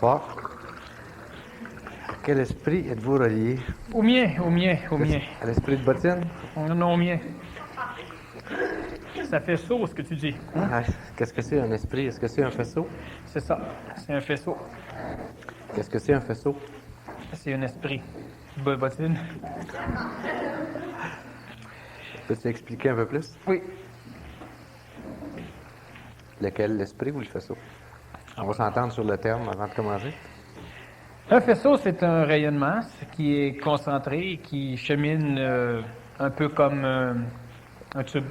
fort. Quel esprit êtes-vous relié? Au mien, au mien, au mien. À l'esprit de bottine? Non, au mien. Ça fait saut, ce que tu dis. Hein? Ah, qu'est-ce que c'est un esprit? Est-ce que c'est un faisceau? C'est ça. C'est un faisceau. Qu'est-ce que c'est un faisceau? C'est un esprit. Bottine. Peux-tu expliquer un peu plus? Oui. Lequel, l'esprit ou le faisceau? On va s'entendre sur le terme avant de commencer. Un faisceau, c'est un rayonnement qui est concentré et qui chemine un peu comme un tube.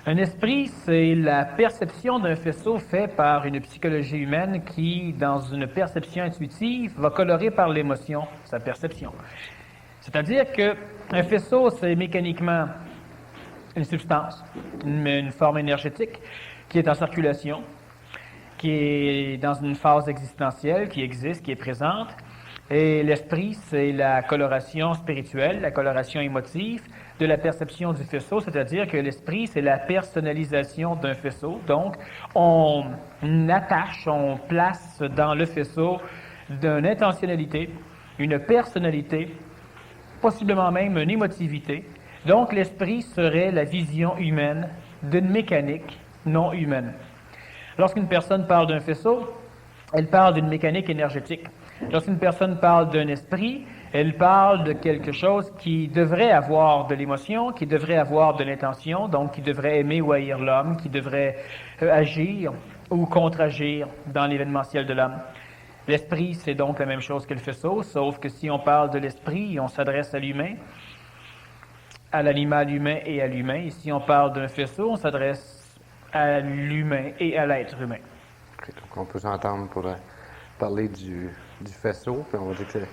Un esprit, c'est la perception d'un faisceau fait par une psychologie humaine qui, dans une perception intuitive, va colorer par l'émotion sa perception. C'est-à-dire qu'un faisceau, c'est mécaniquement une substance, une forme énergétique qui est en circulation, qui est dans une phase existentielle, qui existe, qui est présente. Et l'esprit, c'est la coloration spirituelle, la coloration émotive de la perception du faisceau, c'est-à-dire que l'esprit, c'est la personnalisation d'un faisceau. Donc, on attache, on place dans le faisceau d'une intentionnalité, une personnalité, possiblement même une émotivité. Donc, l'esprit serait la vision humaine d'une mécanique non humaine. Lorsqu'une personne parle d'un faisceau, elle parle d'une mécanique énergétique. Lorsqu'une personne parle d'un esprit, elle parle de quelque chose qui devrait avoir de l'émotion, qui devrait avoir de l'intention, donc qui devrait aimer ou haïr l'homme, qui devrait agir ou contre-agir dans l'événementiel de l'homme. L'esprit, c'est donc la même chose que le faisceau, sauf que si on parle de l'esprit, on s'adresse à l'humain, à l'animal humain et à l'humain. Et si on parle d'un faisceau, on s'adresse à l'humain et à l'être humain. Okay, donc on peut s'entendre pour parler du faisceau, puis on va dire que c'est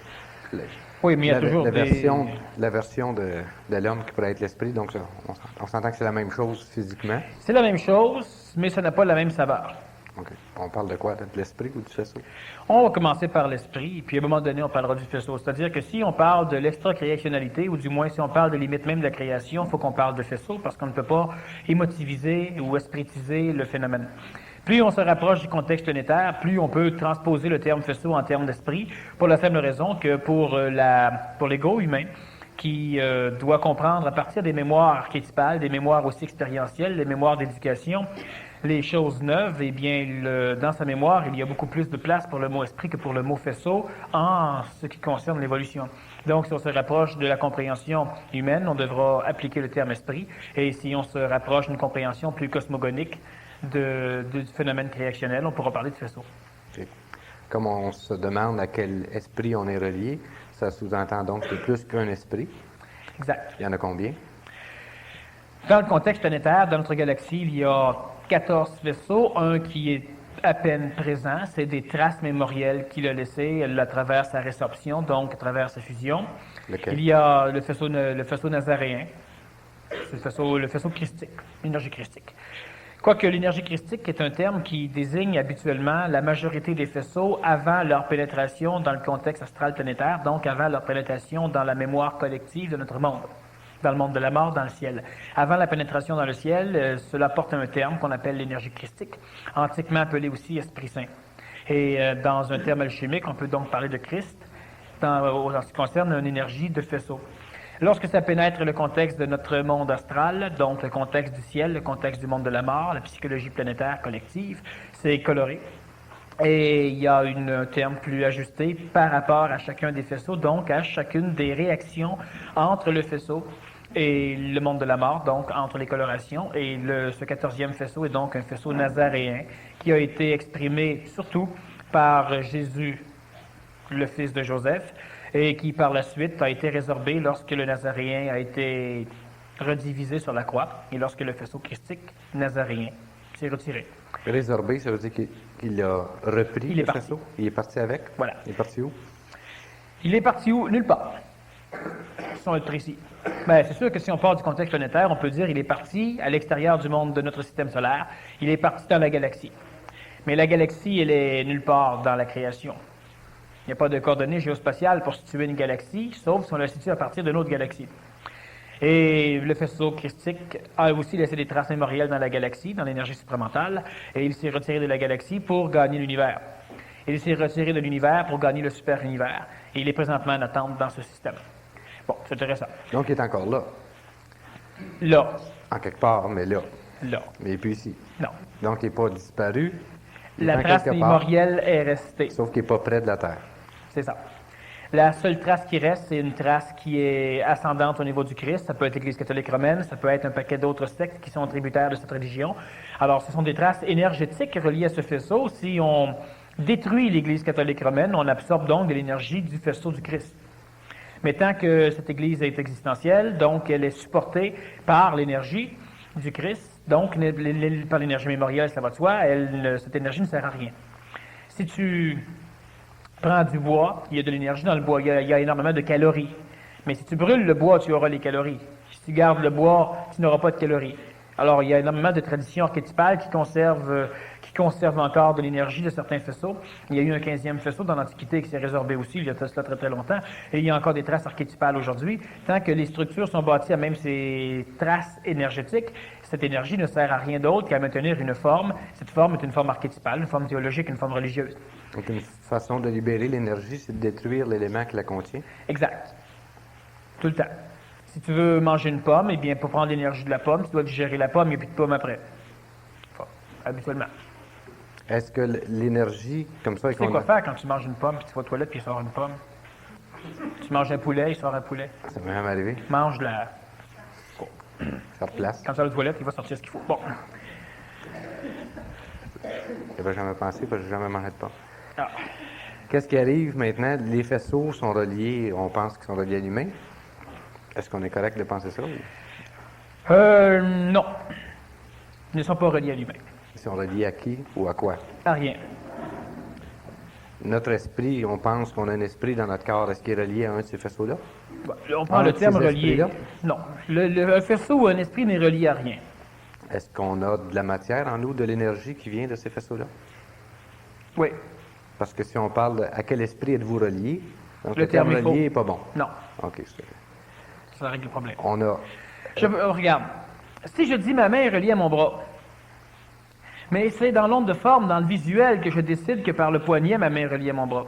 oui, mais il y a toujours la version de l'homme qui pourrait être l'esprit, donc on s'entend que c'est la même chose physiquement. C'est la même chose, mais ça n'a pas la même saveur. OK. On parle de quoi? De l'esprit ou du faisceau? On va commencer par l'esprit, puis à un moment donné, on parlera du faisceau. C'est-à-dire que si on parle de l'extra-créationnalité, ou du moins si on parle des limites même de la création, il faut qu'on parle de faisceau, parce qu'on ne peut pas émotiviser ou espritiser le phénomène. Plus on se rapproche du contexte planétaire, plus on peut transposer le terme faisceau en termes d'esprit, pour la simple raison que pour l'ego humain, qui doit comprendre à partir des mémoires archétypales, des mémoires aussi expérientielles, des mémoires d'éducation, les choses neuves, eh bien, dans sa mémoire, il y a beaucoup plus de place pour le mot esprit que pour le mot faisceau en ce qui concerne l'évolution. Donc, si on se rapproche de la compréhension humaine, on devra appliquer le terme esprit, et si on se rapproche d'une compréhension plus cosmogonique du phénomène créationnel, on pourra parler de faisceau. Okay. Comme on se demande à quel esprit on est relié, ça sous-entend donc que c'est plus qu'un esprit. Exact. Il y en a combien? Dans le contexte planétaire, dans notre galaxie, il y a 14 vaisseaux, un qui est à peine présent, c'est des traces mémorielles qu'il a laissées à travers sa résorption, donc à travers sa fusion. Lequel? Il y a le faisceau nazaréen, c'est le faisceau christique, l'énergie christique. Quoique l'énergie christique est un terme qui désigne habituellement la majorité des faisceaux avant leur pénétration dans le contexte astral planétaire, donc avant leur pénétration dans la mémoire collective de notre monde, dans le monde de la mort, dans le ciel. Avant la pénétration dans le ciel, cela porte un terme qu'on appelle l'énergie christique, antiquement appelé aussi Esprit Saint. Et dans un terme alchimique, on peut donc parler de Christ en ce qui concerne une énergie de faisceau. Lorsque ça pénètre le contexte de notre monde astral, donc le contexte du ciel, le contexte du monde de la mort, la psychologie planétaire collective, c'est coloré. Et il y a un terme plus ajusté par rapport à chacun des faisceaux, donc à chacune des réactions entre le faisceau et le monde de la mort, donc entre les colorations. Et ce 14e faisceau est donc un faisceau nazaréen qui a été exprimé surtout par Jésus, le fils de Joseph, et qui par la suite a été résorbé lorsque le nazaréen a été redivisé sur la croix et lorsque le faisceau christique nazaréen s'est retiré. Résorbé, ça veut dire qu'il a repris le faisceau? Il est parti avec? Voilà. Il est parti où? Il est parti où? Nulle part. Si on veut être précis. Ben, c'est sûr que si on part du contexte planétaire, on peut dire qu'il est parti à l'extérieur du monde de notre système solaire. Il est parti dans la galaxie. Mais la galaxie, elle est nulle part dans la création. Il n'y a pas de coordonnées géospatiales pour situer une galaxie, sauf si on la situe à partir d'une autre galaxie. Et le faisceau christique a aussi laissé des traces mémorielles dans la galaxie, dans l'énergie supramentale, et il s'est retiré de la galaxie pour gagner l'univers. Il s'est retiré de l'univers pour gagner le super-univers. Et il est présentement en attente dans ce système. Bon, c'est intéressant. Donc, il est encore là, Là, en quelque part, mais là. là, Mais il n'est plus ici. non. Donc, il n'est pas disparu. Il La est en trace quelque part, mémorielle est restée. sauf qu'il n'est pas près de la Terre. C'est ça. La seule trace qui reste, c'est une trace qui est ascendante au niveau du Christ. Ça peut être l'Église catholique romaine, ça peut être un paquet d'autres sectes qui sont tributaires de cette religion. Alors, ce sont des traces énergétiques reliées à ce faisceau. Si on détruit l'Église catholique romaine, on absorbe donc de l'énergie du faisceau du Christ. Mais tant que cette Église est existentielle, donc elle est supportée par l'énergie du Christ, donc par l'énergie mémorielle, ça va de soi, cette énergie ne sert à rien. Si tu prends du bois, il y a de l'énergie dans le bois, il y a énormément de calories. Mais si tu brûles le bois, tu auras les calories. Si tu gardes le bois, tu n'auras pas de calories. Alors, il y a énormément de traditions archétypales qui conservent encore de l'énergie de certains faisceaux. Il y a eu un 15e faisceau dans l'Antiquité qui s'est résorbé aussi, il y a cela très très longtemps. Et il y a encore des traces archétypales aujourd'hui. Tant que les structures sont bâties à même ces traces énergétiques, cette énergie ne sert à rien d'autre qu'à maintenir une forme. Cette forme est une forme archétypale, une forme théologique, une forme religieuse. Donc, une façon de libérer l'énergie, c'est de détruire l'élément qui la contient. Exact. Tout le temps. Si tu veux manger une pomme, eh bien, pour prendre l'énergie de la pomme, tu dois digérer la pomme, il n'y a plus de pomme après. Enfin, habituellement. Est-ce que l'énergie, comme ça, Tu sais quoi faire quand tu manges une pomme, puis tu vas aux toilettes, puis il sort une pomme? Tu manges un poulet, il sort un poulet. Ça m'est même arrivé. Mange la... Ça replace. Quand tu vas aux toilettes, il va sortir ce qu'il faut. Bon. Je n'avais jamais pensé, parce que je n'ai jamais mangé de pomme. Ah. Qu'est-ce qui arrive maintenant? Les faisceaux sont reliés, on pense qu'ils sont reliés à l'humain. Est-ce qu'on est correct de penser ça? Non. Ils ne sont pas reliés à l'humain. Ils sont reliés à qui ou à quoi? À rien. Notre esprit, on pense qu'on a un esprit dans notre corps. Est-ce qu'il est relié à un de ces faisceaux-là? Bon, là, on prend le terme ces relié. esprits-là? Non. Un faisceau ou un esprit n'est relié à rien. Est-ce qu'on a de la matière en nous, de l'énergie qui vient de ces faisceaux-là? Oui. Parce que si on parle de à quel esprit êtes-vous relié, donc Le le terme terme est faux. relié n'est pas bon. Non. OK. c'est- Ça règle le problème. On a... Regarde. Si je dis ma main est reliée à mon bras, mais c'est dans l'onde de forme, dans le visuel, que je décide que par le poignet, ma main est reliée à mon bras.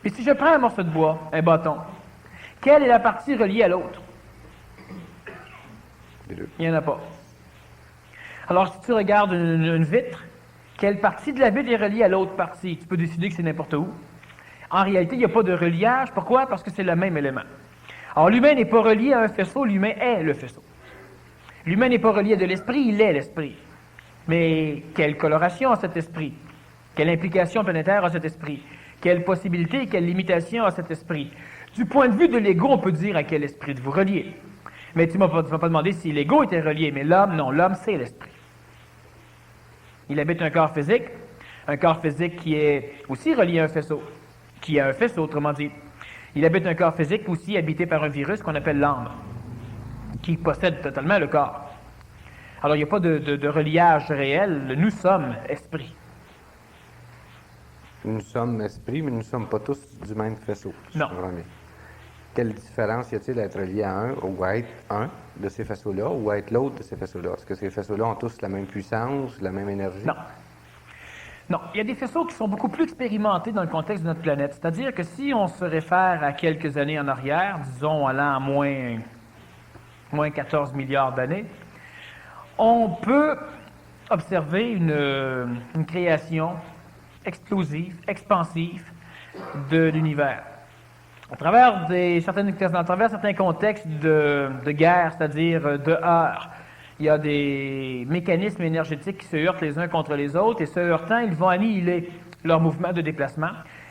Mais si je prends un morceau de bois, un bâton, quelle est la partie reliée à l'autre? les deux. Il n'y en a pas. Alors, si tu regardes une vitre, quelle partie de la vitre est reliée à l'autre partie? Tu peux décider que c'est n'importe où. En réalité, il n'y a pas de reliage. Pourquoi? Parce que c'est le même élément. Alors, l'humain n'est pas relié à un faisceau, l'humain est le faisceau. L'humain n'est pas relié à de l'esprit, il est l'esprit. Mais quelle coloration a cet esprit? Quelle implication planétaire a cet esprit? Quelle possibilité, quelle limitation a cet esprit? Du point de vue de l'ego, on peut dire à quel esprit de vous relier. Mais tu ne m'as pas demandé si l'ego était relié, mais l'homme, non, l'homme c'est l'esprit. Il habite un corps physique qui est aussi relié à un faisceau, qui a un faisceau, autrement dit. Il habite un corps physique aussi habité par un virus qu'on appelle l'âme, qui possède totalement le corps. Alors, il n'y a pas de reliage réel. Nous sommes esprit. Nous sommes esprit, mais nous ne sommes pas tous du même faisceau. si Non. je comprends bien. Quelle différence y a-t-il à être relié à un ou à être un de ces faisceaux-là ou à être l'autre de ces faisceaux-là? Est-ce que ces faisceaux-là ont tous la même puissance, la même énergie? Non. Non, il y a des faisceaux qui sont beaucoup plus expérimentés dans le contexte de notre planète. C'est-à-dire que si on se réfère à quelques années en arrière, disons allant à moins 14 milliards d'années, on peut observer une création explosive, expansive de l'univers. À travers certains contextes de guerre, c'est-à-dire de heurts, il y a des mécanismes énergétiques qui se heurtent les uns contre les autres, et se heurtant, ils vont annihiler leur mouvement de déplacement.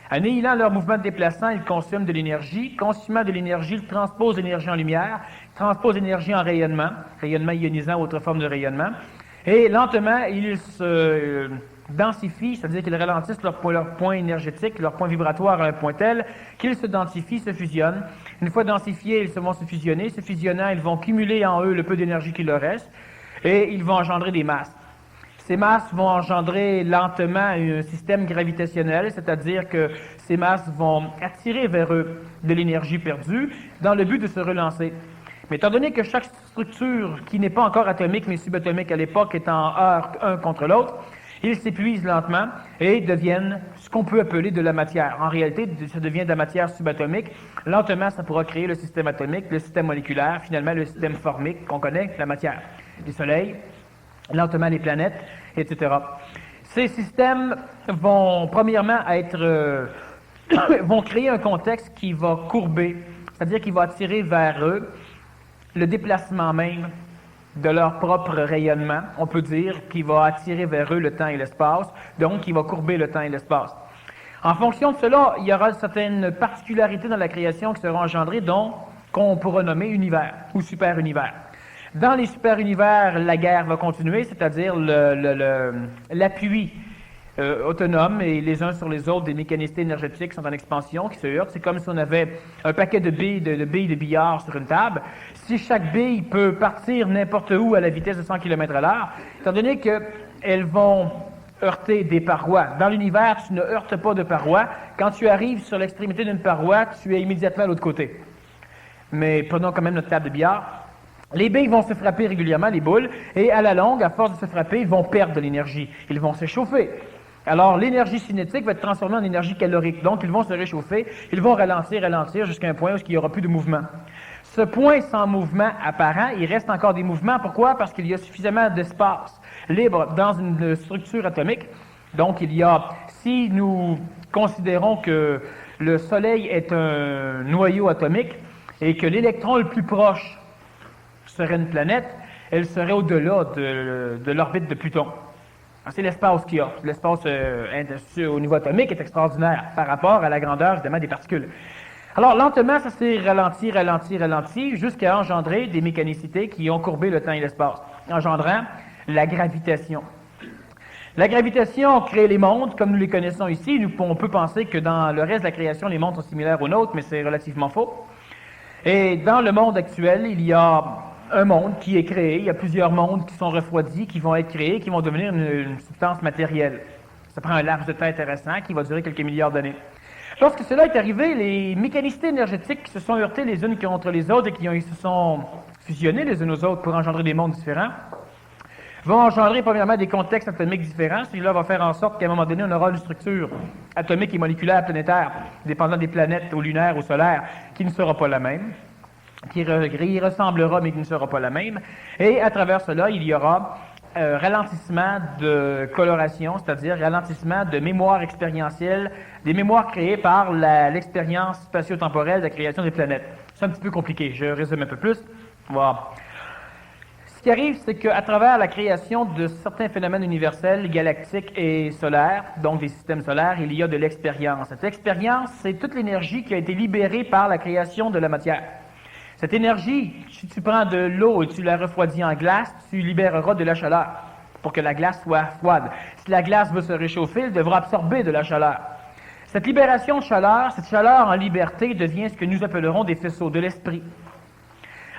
Annihilant leur mouvement de déplacement, ils consomment de l'énergie. Consumant de l'énergie, ils transposent l'énergie en lumière, transposent l'énergie en rayonnement ionisant ou autre forme de rayonnement. Et lentement, ils se densifient, c'est-à-dire qu'ils ralentissent leur point énergétique, leur point vibratoire à un point tel qu'ils se densifient, se fusionnent. Une fois densifiés, ils vont se fusionner. Se fusionnant, ils vont cumuler en eux le peu d'énergie qu'il leur reste et ils vont engendrer des masses. Ces masses vont engendrer lentement un système gravitationnel, c'est-à-dire que ces masses vont attirer vers eux de l'énergie perdue dans le but de se relancer. Mais étant donné que chaque structure qui n'est pas encore atomique mais subatomique à l'époque est en heurt un contre l'autre, Ils s'épuisent lentement et deviennent ce qu'on peut appeler de la matière. En réalité, ça devient de la matière subatomique. Lentement, ça pourra créer le système atomique, le système moléculaire, finalement le système formique qu'on connaît, la matière. Les soleils, lentement les planètes, etc. Ces systèmes vont premièrement vont créer un contexte qui va courber, c'est-à-dire qui va attirer vers eux le déplacement même de leur propre rayonnement, on peut dire, qui va attirer vers eux le temps et l'espace, donc qui va courber le temps et l'espace. En fonction de cela, il y aura certaines particularités dans la création qui seront engendrées, dont qu'on pourra nommer univers ou super-univers. Dans les super-univers, la guerre va continuer, c'est-à-dire l'appui autonomes et les uns sur les autres des mécanicités énergétiques sont en expansion, qui se heurtent. C'est comme si on avait un paquet de billes de billard sur une table. Si chaque bille peut partir n'importe où à la vitesse de 100 km/h, étant donné qu'elles vont heurter des parois. Dans l'univers, tu ne heurtes pas de parois. Quand tu arrives sur l'extrémité d'une paroi, tu es immédiatement à l'autre côté. Mais prenons quand même notre table de billard. Les billes vont se frapper régulièrement, les boules, et à la longue, à force de se frapper, ils vont perdre de l'énergie. Ils vont s'échauffer. Alors, l'énergie cinétique va être transformée en énergie calorique. Donc, ils vont se réchauffer, ils vont ralentir jusqu'à un point où il n'y aura plus de mouvement. Ce point sans mouvement apparent, il reste encore des mouvements. Pourquoi? Parce qu'il y a suffisamment d'espace libre dans une structure atomique. Donc, si nous considérons que le Soleil est un noyau atomique et que l'électron le plus proche serait une planète, elle serait au-delà de l'orbite de Pluton. C'est l'espace qu'il y a. L'espace au niveau atomique est extraordinaire par rapport à la grandeur, évidemment, des particules. Alors, lentement, ça s'est ralenti, jusqu'à engendrer des mécanicités qui ont courbé le temps et l'espace, engendrant la gravitation. La gravitation crée les mondes, comme nous les connaissons ici. On peut penser que dans le reste de la création, les mondes sont similaires aux nôtres, mais c'est relativement faux. Et dans le monde actuel, il y a un monde qui est créé, il y a plusieurs mondes qui sont refroidis, qui vont être créés, qui vont devenir une substance matérielle. Ça prend un laps de temps intéressant qui va durer quelques milliards d'années. Lorsque cela est arrivé, les mécanicités énergétiques qui se sont heurtées les unes contre les autres et qui se sont fusionnées les unes aux autres pour engendrer des mondes différents, vont engendrer premièrement des contextes atomiques différents. Cela va faire en sorte qu'à un moment donné, on aura une structure atomique et moléculaire planétaire, dépendant des planètes, ou lunaires, ou solaires, qui ne sera pas la même, qui ressemblera mais qui ne sera pas la même. Et à travers cela, il y aura ralentissement de coloration, c'est-à-dire ralentissement de mémoire expérientielle, des mémoires créées par l'expérience spatio-temporelle de la création des planètes. C'est un petit peu compliqué, je résume un peu plus. Voilà. Ce qui arrive, c'est qu'à travers la création de certains phénomènes universels, galactiques et solaires, donc des systèmes solaires, il y a de l'expérience. Cette expérience, c'est toute l'énergie qui a été libérée par la création de la matière. Cette énergie, si tu prends de l'eau et tu la refroidis en glace, tu libéreras de la chaleur pour que la glace soit froide. Si la glace veut se réchauffer, elle devra absorber de la chaleur. Cette libération de chaleur, cette chaleur en liberté devient ce que nous appellerons des faisceaux, de l'esprit.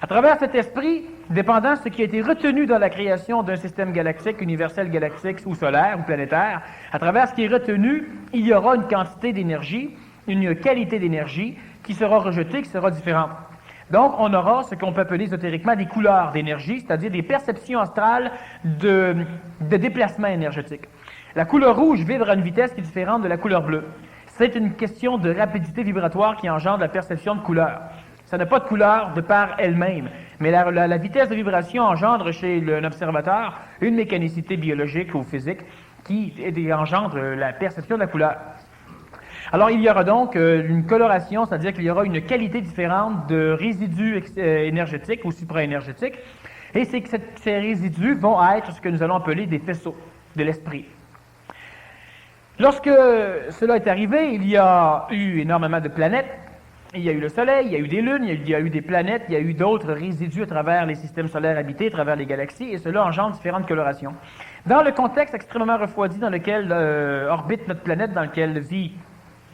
À travers cet esprit, dépendant de ce qui a été retenu dans la création d'un système galactique, universel galactique ou solaire ou planétaire, à travers ce qui est retenu, il y aura une quantité d'énergie, une qualité d'énergie qui sera rejetée, qui sera différente. Donc, on aura ce qu'on peut appeler ésotériquement des couleurs d'énergie, c'est-à-dire des perceptions astrales de déplacement énergétique. La couleur rouge vibre à une vitesse qui est différente de la couleur bleue. C'est une question de rapidité vibratoire qui engendre la perception de couleur. Ça n'a pas de couleur de par elle-même, mais la vitesse de vibration engendre chez un observateur une mécanicité biologique ou physique qui engendre la perception de la couleur. Alors, il y aura donc une coloration, c'est-à-dire qu'il y aura une qualité différente de résidus énergétiques ou supraénergétiques, et c'est que ces résidus vont être ce que nous allons appeler des faisceaux de l'esprit. Lorsque cela est arrivé, il y a eu énormément de planètes, il y a eu le Soleil, il y a eu des lunes, il y a eu des planètes, il y a eu d'autres résidus à travers les systèmes solaires habités, à travers les galaxies, et cela engendre différentes colorations. Dans le contexte extrêmement refroidi dans lequel orbite notre planète, dans lequel vit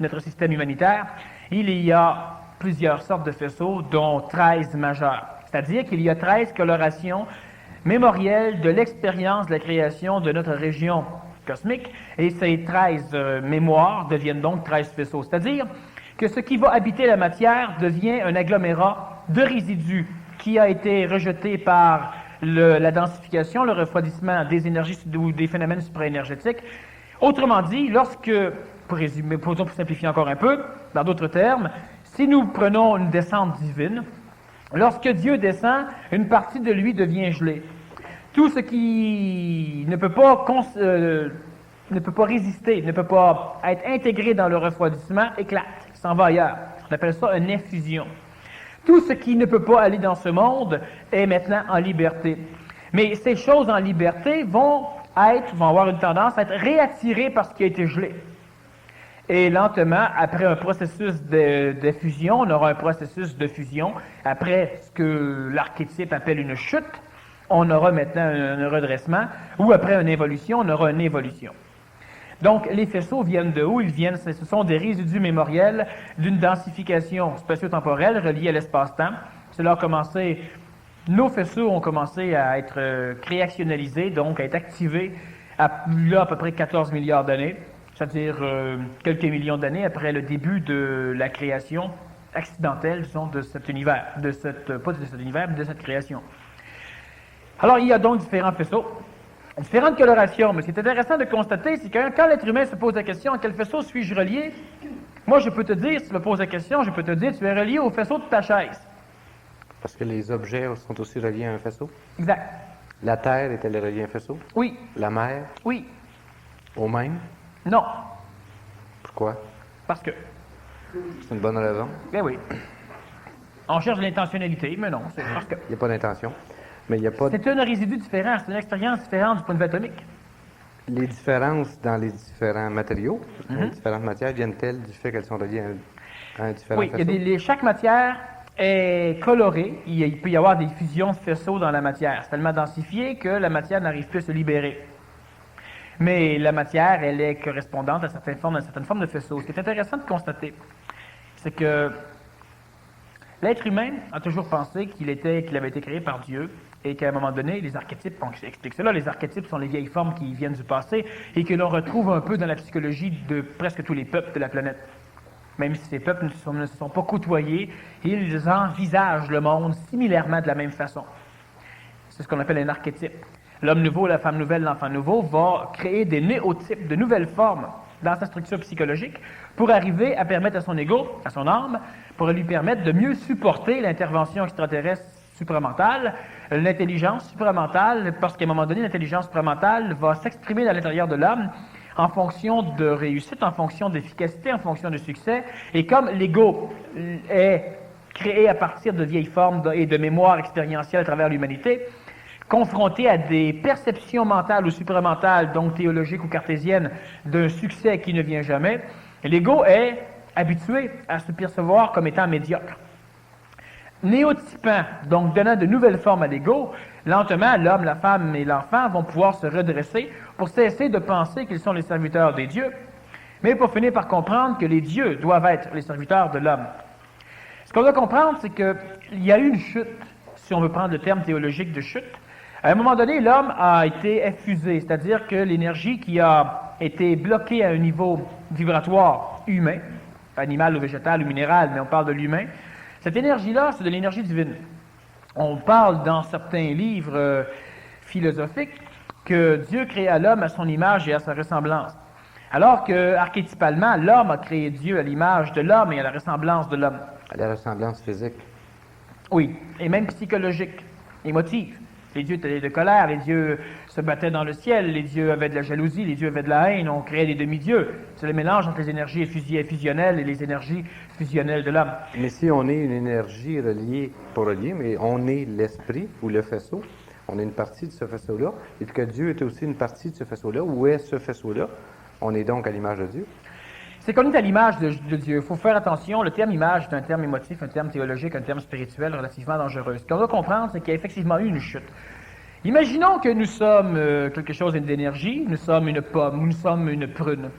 notre système humanitaire, il y a plusieurs sortes de faisceaux, dont 13 majeurs. C'est-à-dire qu'il y a 13 colorations mémorielles de l'expérience de la création de notre région cosmique, et ces 13 mémoires deviennent donc 13 faisceaux. C'est-à-dire que ce qui va habiter la matière devient un agglomérat de résidus qui a été rejeté par la densification, le refroidissement des énergies ou des phénomènes supraénergétiques. Autrement dit, pour résumer, pour simplifier encore un peu, dans d'autres termes, si nous prenons une descente divine, lorsque Dieu descend, une partie de lui devient gelée. Tout ce qui ne peut pas résister, ne peut pas être intégré dans le refroidissement, éclate, s'en va ailleurs. On appelle ça une effusion. Tout ce qui ne peut pas aller dans ce monde est maintenant en liberté. Mais ces choses en liberté vont avoir une tendance à être réattirées par ce qui a été gelé. Et lentement, après un processus de fusion, on aura un processus de fusion. Après ce que l'archétype appelle une chute, on aura maintenant un redressement. Ou après une évolution, on aura une évolution. Donc, les faisceaux viennent de où? Ils viennent, ce sont des résidus mémoriels d'une densification spatio-temporelle reliée à l'espace-temps. Cela a commencé, nos faisceaux ont commencé à être créationnalisés, donc à être activés à peu près 14 milliards d'années, c'est-à-dire quelques millions d'années après le début de la création accidentelle, disons, de cet univers, pas de cet univers, mais de cette création. Alors, il y a donc différents faisceaux. Différentes colorations, mais ce qui est intéressant de constater, c'est que quand l'être humain se pose la question « à quel faisceau suis-je relié ?» Moi, je peux te dire, si tu me poses la question, je peux te dire « tu es relié au faisceau de ta chaise ». Parce que les objets sont aussi reliés à un faisceau? Exact. La Terre est-elle reliée à un faisceau? Oui. La mer? Oui. Au même? Non. Pourquoi? Parce que. C'est une bonne raison. Ben oui. On cherche l'intentionnalité, mais non, c'est parce que. Il n'y a pas d'intention. Mais il n'y a pas. C'est un résidu différent, c'est une expérience différente du point de vue atomique. Les différences dans les différents matériaux, les différentes matières, viennent-elles du fait qu'elles sont reliées à un différent faisceau? Oui, chaque matière est colorée. Il peut y avoir des fusions de faisceaux dans la matière. C'est tellement densifié que la matière n'arrive plus à se libérer. Mais la matière, elle est correspondante à certaines formes de faisceaux. Ce qui est intéressant de constater, c'est que l'être humain a toujours pensé qu'il avait été créé par Dieu et qu'à un moment donné, les archétypes, on explique cela, les archétypes sont les vieilles formes qui viennent du passé et que l'on retrouve un peu dans la psychologie de presque tous les peuples de la planète. Même si ces peuples ne se sont pas côtoyés, ils envisagent le monde similairement de la même façon. C'est ce qu'on appelle un archétype. L'homme nouveau, la femme nouvelle, l'enfant nouveau va créer des néotypes, de nouvelles formes dans sa structure psychologique pour arriver à permettre à son ego, à son âme, pour lui permettre de mieux supporter l'intervention extraterrestre supramentale, l'intelligence supramentale, parce qu'à un moment donné, l'intelligence supramentale va s'exprimer dans l'intérieur de l'homme en fonction de réussite, en fonction d'efficacité, en fonction de succès. Et comme l'ego est créé à partir de vieilles formes et de mémoires expérientielles à travers l'humanité, confronté à des perceptions mentales ou supramentales, donc théologiques ou cartésiennes, d'un succès qui ne vient jamais, l'ego est habitué à se percevoir comme étant médiocre. Néotypant, donc donnant de nouvelles formes à l'ego, lentement, l'homme, la femme et l'enfant vont pouvoir se redresser pour cesser de penser qu'ils sont les serviteurs des dieux, mais pour finir par comprendre que les dieux doivent être les serviteurs de l'homme. Ce qu'on doit comprendre, c'est qu'il y a eu une chute, si on veut prendre le terme théologique de chute. À un moment donné, l'homme a été effusé, c'est-à-dire que l'énergie qui a été bloquée à un niveau vibratoire humain, animal ou végétal ou minéral, mais on parle de l'humain, cette énergie-là, c'est de l'énergie divine. On parle dans certains livres philosophiques que Dieu créa l'homme à son image et à sa ressemblance. Alors que, archétypalement, l'homme a créé Dieu à l'image de l'homme et à la ressemblance de l'homme. À la ressemblance physique. Oui, et même psychologique, émotive. Les dieux étaient de colère, les dieux se battaient dans le ciel, les dieux avaient de la jalousie, les dieux avaient de la haine, on créait des demi-dieux. C'est le mélange entre les énergies fusionnelles et les énergies fusionnelles de l'homme. Mais si on est une énergie reliée, pas reliée, mais on est l'esprit ou le faisceau, on est une partie de ce faisceau-là, et puis que Dieu est aussi une partie de ce faisceau-là, où est ce faisceau-là? On est donc à l'image de Dieu. C'est qu'on est à l'image de Dieu. Il faut faire attention. Le terme image est un terme émotif, un terme théologique, un terme spirituel relativement dangereux. Ce qu'on doit comprendre, c'est qu'il y a effectivement eu une chute. Imaginons que nous sommes quelque chose d'énergie, nous sommes une pomme, ou nous sommes une prune.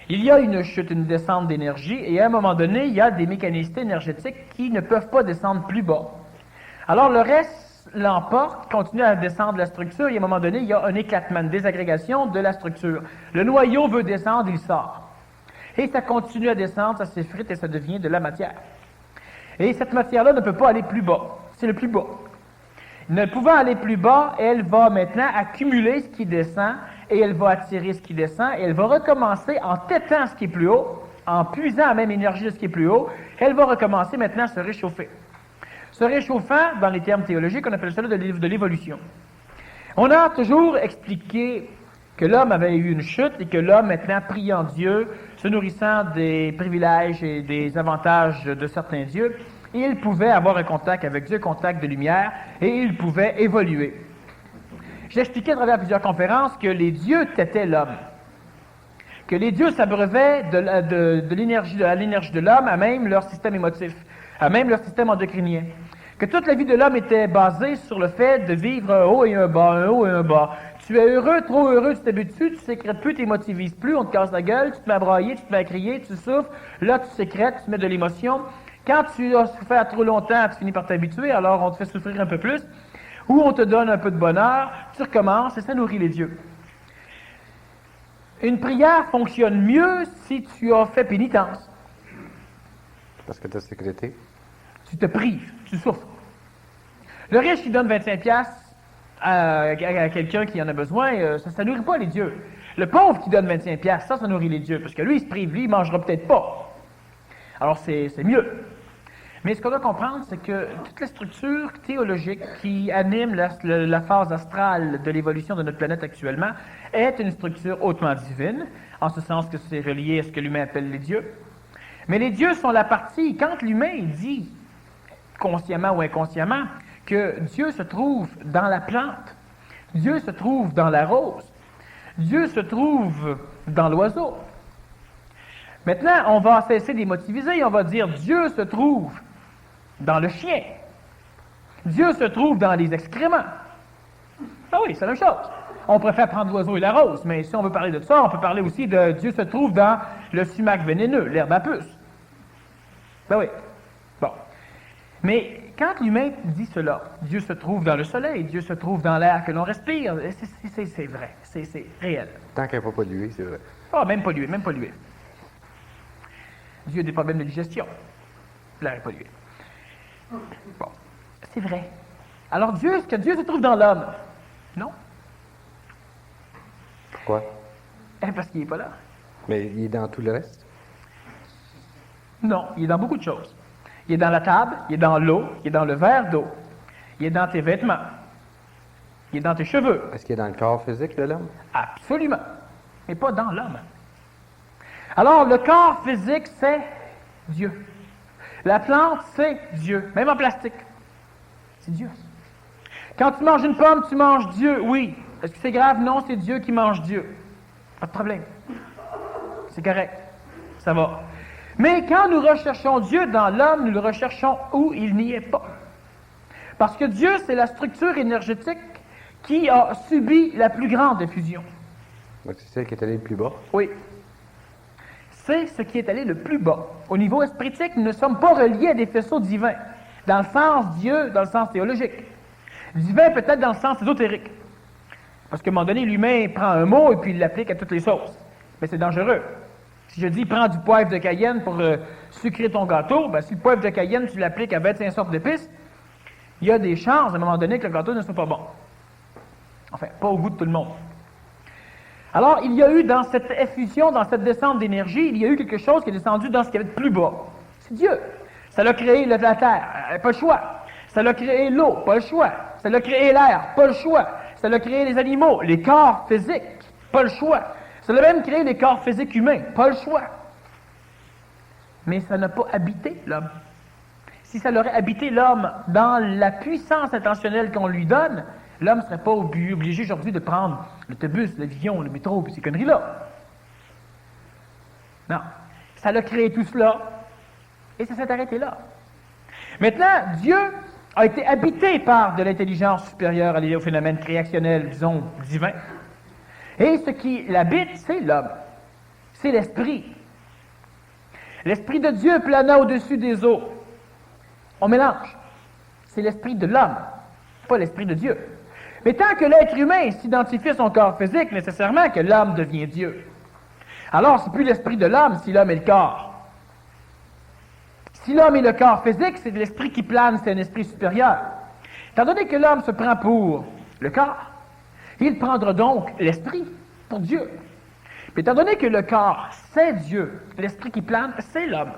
Il y a une chute, une descente d'énergie, et à un moment donné, il y a des mécanicités énergétiques qui ne peuvent pas descendre plus bas. Alors le reste l'emporte, continue à descendre la structure, et à un moment donné, il y a un éclatement, une désagrégation de la structure. Le noyau veut descendre, il sort. Et ça continue à descendre, ça s'effrite et ça devient de la matière. Et cette matière-là ne peut pas aller plus bas. C'est le plus bas. Ne pouvant aller plus bas, elle va maintenant accumuler ce qui descend et elle va attirer ce qui descend et elle va recommencer en têtant ce qui est plus haut, en puisant la même énergie de ce qui est plus haut, elle va recommencer maintenant à se réchauffer. Se réchauffant, dans les termes théologiques, on appelle cela de l'évolution. On a toujours expliqué que l'homme avait eu une chute et que l'homme, maintenant, priant Dieu, se nourrissant des privilèges et des avantages de certains dieux, il pouvait avoir un contact avec Dieu, contact de lumière, et il pouvait évoluer. J'ai expliqué à travers plusieurs conférences que les dieux têtaient l'homme, que les dieux s'abreuvaient de l'énergie de l'homme à même leur système émotif, à même leur système endocrinien. Que toute la vie de l'homme était basée sur le fait de vivre un haut et un bas, un haut et un bas. Tu es heureux, trop heureux, tu t'habitues, tu sécrètes plus, tu t'émotivises plus, on te casse la gueule, tu te mets à brailler, tu te mets à crier, tu souffres, là tu sécrètes, tu mets de l'émotion. Quand tu as souffert trop longtemps, tu finis par t'habituer, alors on te fait souffrir un peu plus, ou on te donne un peu de bonheur, tu recommences et ça nourrit les dieux. Une prière fonctionne mieux si tu as fait pénitence. Parce que tu as sécrété. Tu te prives, tu souffres. Le riche qui donne 25$ à quelqu'un qui en a besoin, ça ne nourrit pas les dieux. Le pauvre qui donne 25$, ça nourrit les dieux, parce que lui, il se prive, lui, il ne mangera peut-être pas. Alors, c'est mieux. Mais ce qu'on doit comprendre, c'est que toute la structure théologique qui anime la phase astrale de l'évolution de notre planète actuellement est une structure hautement divine, en ce sens que c'est relié à ce que l'humain appelle les dieux. Mais les dieux sont la partie, quand l'humain dit, consciemment ou inconsciemment, que Dieu se trouve dans la plante, Dieu se trouve dans la rose, Dieu se trouve dans l'oiseau. Maintenant, on va cesser d'émotiviser et on va dire Dieu se trouve dans le chien. Dieu se trouve dans les excréments. Ah oui, c'est la même chose. On préfère prendre l'oiseau et la rose, mais si on veut parler de ça, on peut parler aussi de Dieu se trouve dans le sumac vénéneux, l'herbe à puce. Ben oui. Bon. Mais quand l'humain dit cela, Dieu se trouve dans le soleil, Dieu se trouve dans l'air que l'on respire, c'est vrai, c'est réel. Tant qu'elle n'est pas polluée, c'est vrai. Ah, même pollué, même pollué. Dieu a des problèmes de digestion. L'air est pollué. Bon, c'est vrai. Alors est-ce que Dieu se trouve dans l'homme? Non. Pourquoi? Parce qu'il n'est pas là. Mais il est dans tout le reste. Non, il est dans beaucoup de choses. Il est dans la table, il est dans l'eau, il est dans le verre d'eau, il est dans tes vêtements, il est dans tes cheveux. Est-ce qu'il est dans le corps physique de l'homme? Absolument. Mais pas dans l'homme. Alors, le corps physique, c'est Dieu. La plante, c'est Dieu. Même en plastique. C'est Dieu. Quand tu manges une pomme, tu manges Dieu, oui. Est-ce que c'est grave? Non, c'est Dieu qui mange Dieu. Pas de problème. C'est correct. Ça va. Mais quand nous recherchons Dieu dans l'homme, nous le recherchons où il n'y est pas. Parce que Dieu, c'est la structure énergétique qui a subi la plus grande effusion. Donc c'est celle qui est allée le plus bas. Oui. C'est ce qui est allé le plus bas. Au niveau espritique, nous ne sommes pas reliés à des faisceaux divins, dans le sens Dieu, dans le sens théologique. Divin peut-être dans le sens ésotérique. Parce qu'à un moment donné, l'humain prend un mot et puis il l'applique à toutes les sauces. Mais c'est dangereux. Si je dis, prends du poivre de Cayenne pour sucrer ton gâteau, ben, si le poivre de Cayenne, tu l'appliques à 25 sortes d'épices, il y a des chances, à un moment donné, que le gâteau ne soit pas bon. Enfin, pas au goût de tout le monde. Alors, il y a eu dans cette effusion, dans cette descente d'énergie, il y a eu quelque chose qui est descendu dans ce qu'il y avait de plus bas. C'est Dieu. Ça l'a créé la terre, pas le choix. Ça l'a créé l'eau, pas le choix. Ça l'a créé l'air, pas le choix. Ça l'a créé les animaux, les corps physiques, pas le choix. Ça l'a même créé les corps physiques humains, pas le choix. Mais ça n'a pas habité l'homme. Si ça l'aurait habité l'homme dans la puissance intentionnelle qu'on lui donne, l'homme ne serait pas obligé aujourd'hui de prendre l'autobus, l'avion, le métro, puis ces conneries-là. Non. Ça l'a créé tout cela, et ça s'est arrêté là. Maintenant, Dieu a été habité par de l'intelligence supérieure au phénomène créationnel, disons, divin. Et ce qui l'habite, c'est l'homme. C'est l'esprit. L'esprit de Dieu plana au-dessus des eaux. On mélange. C'est l'esprit de l'homme, pas l'esprit de Dieu. Mais tant que l'être humain s'identifie à son corps physique, nécessairement que l'homme devient Dieu. Alors, c'est plus l'esprit de l'homme si l'homme est le corps. Si l'homme est le corps physique, c'est l'esprit qui plane, c'est un esprit supérieur. Étant donné que l'homme se prend pour le corps, il prendra donc l'esprit pour Dieu. Puis étant donné que le corps, c'est Dieu, l'esprit qui plane, c'est l'homme.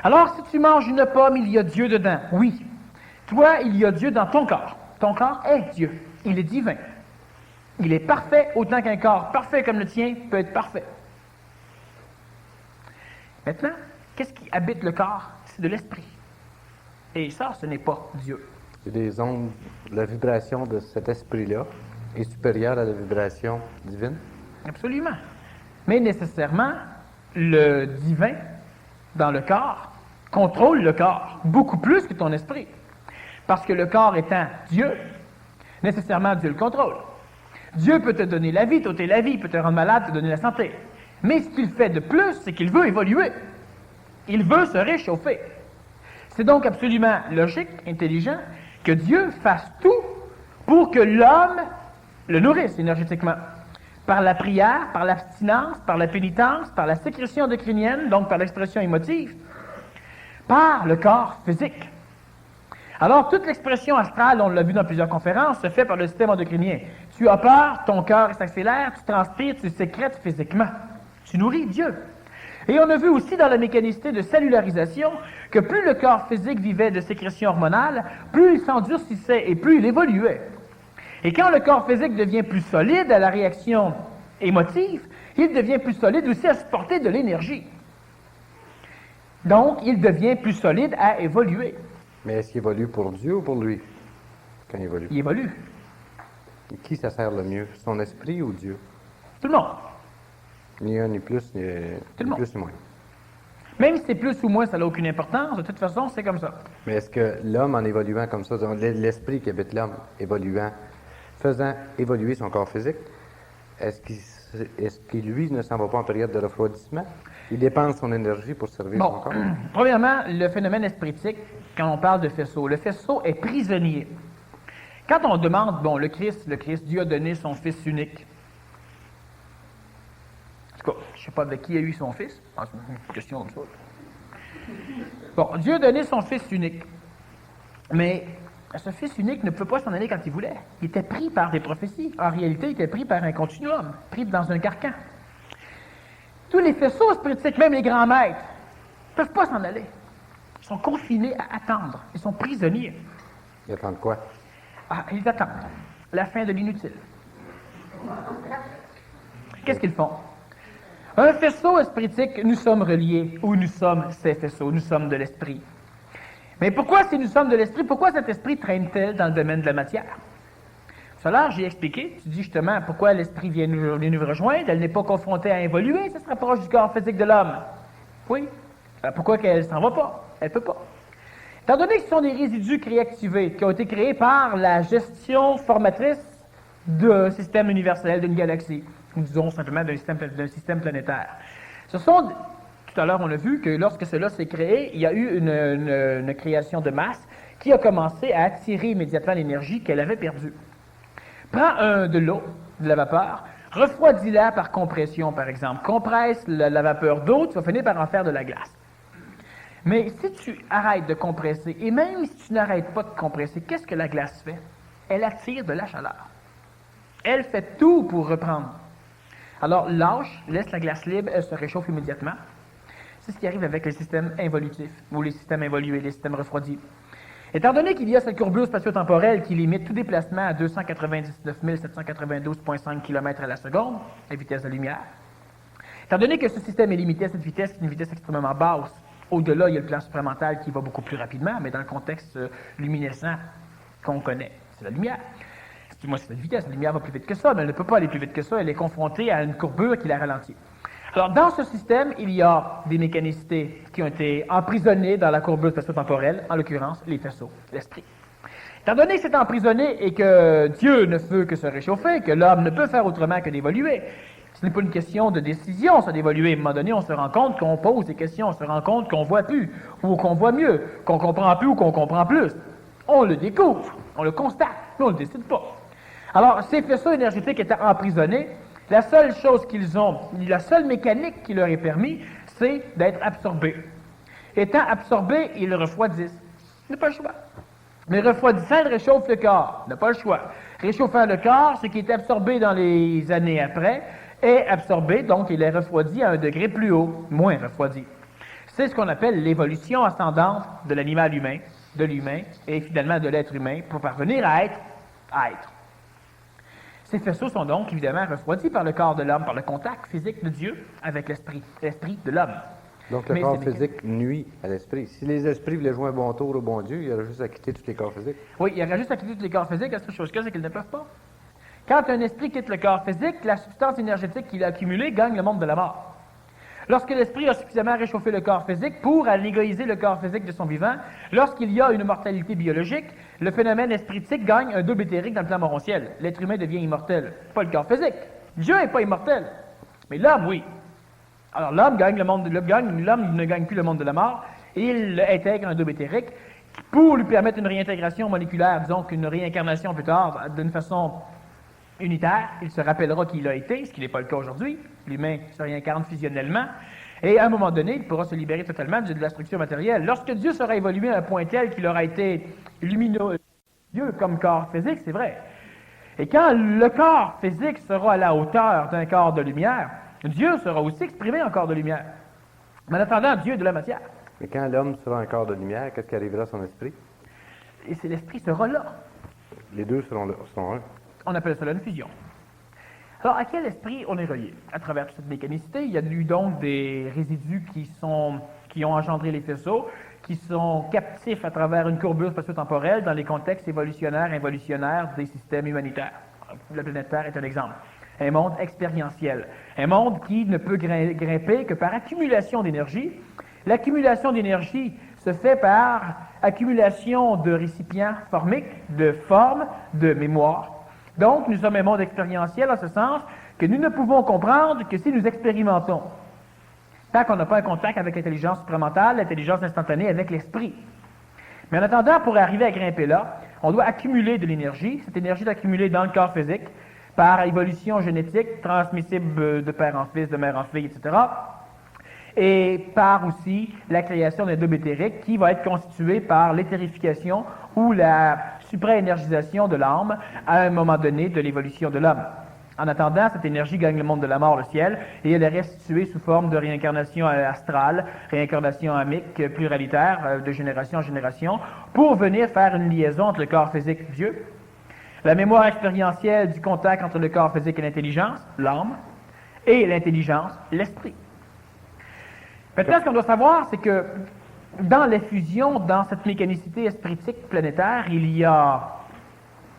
Alors, si tu manges une pomme, il y a Dieu dedans. Oui. Toi, il y a Dieu dans ton corps. Ton corps est Dieu. Il est divin. Il est parfait autant qu'un corps parfait comme le tien peut être parfait. Maintenant, qu'est-ce qui habite le corps? C'est de l'esprit. Et ça, ce n'est pas Dieu. C'est des ondes, la vibration de cet esprit-là est supérieure à la vibration divine. Absolument. Mais nécessairement, le divin dans le corps contrôle le corps beaucoup plus que ton esprit. Parce que le corps étant Dieu, nécessairement Dieu le contrôle. Dieu peut te donner la vie, t'ôter la vie, peut te rendre malade, te donner la santé. Mais ce qu'il fait de plus, c'est qu'il veut évoluer. Il veut se réchauffer. C'est donc absolument logique, intelligent, que Dieu fasse tout pour que l'homme le nourrisse énergétiquement. Par la prière, par l'abstinence, par la pénitence, par la sécrétion endocrinienne, donc par l'expression émotive, par le corps physique. Alors, toute l'expression astrale, on l'a vu dans plusieurs conférences, se fait par le système endocrinien. Tu as peur, ton cœur s'accélère, tu transpires, tu sécrètes physiquement. Tu nourris Dieu. Et on a vu aussi dans la mécanicité de cellularisation que plus le corps physique vivait de sécrétion hormonale, plus il s'endurcissait et plus il évoluait. Et quand le corps physique devient plus solide à la réaction émotive, il devient plus solide aussi à supporter de l'énergie. Donc, il devient plus solide à évoluer. Mais est-ce qu'il évolue pour Dieu ou pour lui, quand il évolue? Il évolue. Et qui ça sert le mieux, son esprit ou Dieu? Tout le monde. Ni un, ni plus, ni plus, ni moins. Même si c'est plus ou moins, ça n'a aucune importance. De toute façon, c'est comme ça. Mais est-ce que l'homme, en évoluant comme ça, donc l'esprit qui habite l'homme, évoluant, faisant évoluer son corps physique, est-ce qu'il, lui, ne s'en va pas en période de refroidissement? Il dépense son énergie pour servir son corps? Premièrement, le phénomène espritique, quand on parle de faisceau, le faisceau est prisonnier. Quand on demande, le Christ, Dieu a donné son Fils unique. En tout cas, je ne sais pas avec qui a eu son Fils. C'est une question comme ça. Dieu a donné son Fils unique. Mais ce Fils unique ne pouvait pas s'en aller quand il voulait. Il était pris par des prophéties. En réalité, il était pris par un continuum, pris dans un carcan. Tous les faisceaux spiritiques, même les grands maîtres, ne peuvent pas s'en aller. Ils sont confinés à attendre. Ils sont prisonniers. Ils attendent quoi? Ils attendent la fin de l'inutile. Qu'est-ce qu'ils font? Un faisceau spiritique, nous sommes reliés, ou nous sommes ces faisceaux, nous sommes de l'esprit. Mais pourquoi, si nous sommes de l'esprit, pourquoi cet esprit traîne-t-il dans le domaine de la matière? Tout à l'heure, j'ai expliqué, tu dis justement pourquoi l'esprit vient nous rejoindre, elle n'est pas confrontée à évoluer, ça se rapproche du corps physique de l'homme. Oui. Alors pourquoi qu'elle ne s'en va pas? Elle ne peut pas. Étant donné que ce sont des résidus réactivés qui ont été créés par la gestion formatrice d'un système universel, d'une galaxie, ou disons simplement d'un système planétaire. Ce sont, tout à l'heure on a vu que lorsque cela s'est créé, il y a eu une création de masse qui a commencé à attirer immédiatement l'énergie qu'elle avait perdue. Prends de l'eau, de la vapeur, refroidis-la par compression par exemple. Compresse la vapeur d'eau, tu vas finir par en faire de la glace. Mais si tu arrêtes de compresser, et même si tu n'arrêtes pas de compresser, qu'est-ce que la glace fait? Elle attire de la chaleur. Elle fait tout pour reprendre. Alors, lâche, laisse la glace libre, elle se réchauffe immédiatement. C'est ce qui arrive avec les systèmes involutifs, ou les systèmes involués, les systèmes refroidis. Étant donné qu'il y a cette courbure spatio-temporelle qui limite tout déplacement à 299 792,5 km à la seconde, la vitesse de la lumière, étant donné que ce système est limité à cette vitesse, qui est une vitesse extrêmement basse, au-delà, il y a le plan supramental qui va beaucoup plus rapidement, mais dans le contexte luminescent qu'on connaît, c'est la lumière. Moi, c'est cette vitesse, la lumière va plus vite que ça, mais elle ne peut pas aller plus vite que ça, elle est confrontée à une courbure qui la ralentit. Alors, dans ce système, il y a des mécanicités qui ont été emprisonnées dans la courbure spatio-temporelle, en l'occurrence, les faisceaux, l'esprit. Étant donné que c'est emprisonné et que Dieu ne peut que se réchauffer, que l'homme ne peut faire autrement que d'évoluer, ce n'est pas une question de décision, ça d'évoluer. À un moment donné, on se rend compte qu'on pose des questions, on se rend compte qu'on voit plus, ou qu'on voit mieux, qu'on comprend plus ou qu'on comprend plus. On le découvre, on le constate, mais on ne le décide pas. Alors, ces faisceaux énergétiques étant emprisonnés, la seule chose qu'ils ont, la seule mécanique qui leur est permis, c'est d'être absorbés. Étant absorbés, ils refroidissent. Il n'y a pas le choix. Mais refroidissant, il réchauffe le corps. Il n'a pas le choix. Réchauffant le corps, ce qui est absorbé dans les années après est absorbé, donc il est refroidi à un degré plus haut, moins refroidi. C'est ce qu'on appelle l'évolution ascendante de l'animal humain, de l'humain et finalement de l'être humain pour parvenir à être. Ces faisceaux sont donc évidemment refroidis par le corps de l'homme, par le contact physique de Dieu avec l'esprit de l'homme. Donc le corps physique nuit à l'esprit. Si les esprits voulaient jouer un bon tour au bon Dieu, il y aurait juste à quitter tous les corps physiques. Oui, il y aurait juste à quitter tous les corps physiques. La seule chose que c'est qu'ils ne peuvent pas. Quand un esprit quitte le corps physique, la substance énergétique qu'il a accumulée gagne le monde de la mort. Lorsque l'esprit a suffisamment réchauffé le corps physique pour anégoïser le corps physique de son vivant, lorsqu'il y a une mortalité biologique, le phénomène espritique gagne un double éthérique dans le plan morontiel. L'être humain devient immortel, pas le corps physique. Dieu n'est pas immortel, mais l'homme, oui. Alors l'homme gagne le monde, l'homme ne gagne plus le monde de la mort, et il intègre un double éthérique pour lui permettre une réintégration moléculaire, disons qu'une réincarnation plus tard, d'une façon unitaire. Il se rappellera qui il a été, ce qui n'est pas le cas aujourd'hui. L'humain se réincarne fusionnellement. Et à un moment donné, il pourra se libérer totalement de la structure matérielle. Lorsque Dieu sera évolué à un point tel qu'il aura été lumineux, Dieu comme corps physique, c'est vrai. Et quand le corps physique sera à la hauteur d'un corps de lumière, Dieu sera aussi exprimé en corps de lumière. Mais en attendant, Dieu est de la matière. Mais quand l'homme sera un corps de lumière, qu'est-ce qui arrivera à son esprit? Et c'est l'esprit sera là. Les deux seront un. On appelle cela une fusion. Alors, à quel esprit on est relié? À travers toute cette mécanicité, il y a eu donc des résidus qui ont engendré les faisceaux, qui sont captifs à travers une courbure spatio-temporelle dans les contextes évolutionnaires et involutionnaires des systèmes humanitaires. La planète Terre est un exemple. Un monde expérientiel. Un monde qui ne peut grimper que par accumulation d'énergie. L'accumulation d'énergie se fait par accumulation de récipients formiques, de formes, de mémoire. Donc, nous sommes un monde expérientiel en ce sens que nous ne pouvons comprendre que si nous expérimentons. Tant qu'on n'a pas un contact avec l'intelligence supramentale, l'intelligence instantanée avec l'esprit. Mais en attendant, pour arriver à grimper là, on doit accumuler de l'énergie. Cette énergie est accumulée dans le corps physique par évolution génétique, transmissible de père en fils, de mère en fille, etc. Et par aussi la création d'un double éthérique qui va être constitué par l'éthérification ou la supraénergisation de l'âme à un moment donné de l'évolution de l'homme. En attendant, cette énergie gagne le monde de la mort, le ciel, et elle est restituée sous forme de réincarnation astrale, réincarnation amique, pluralitaire, de génération en génération, pour venir faire une liaison entre le corps physique et Dieu, la mémoire expérientielle du contact entre le corps physique et l'intelligence, l'âme, et l'intelligence, l'esprit. Maintenant, ce qu'on doit savoir, c'est que dans l'effusion, dans cette mécanicité espritique planétaire, il y a,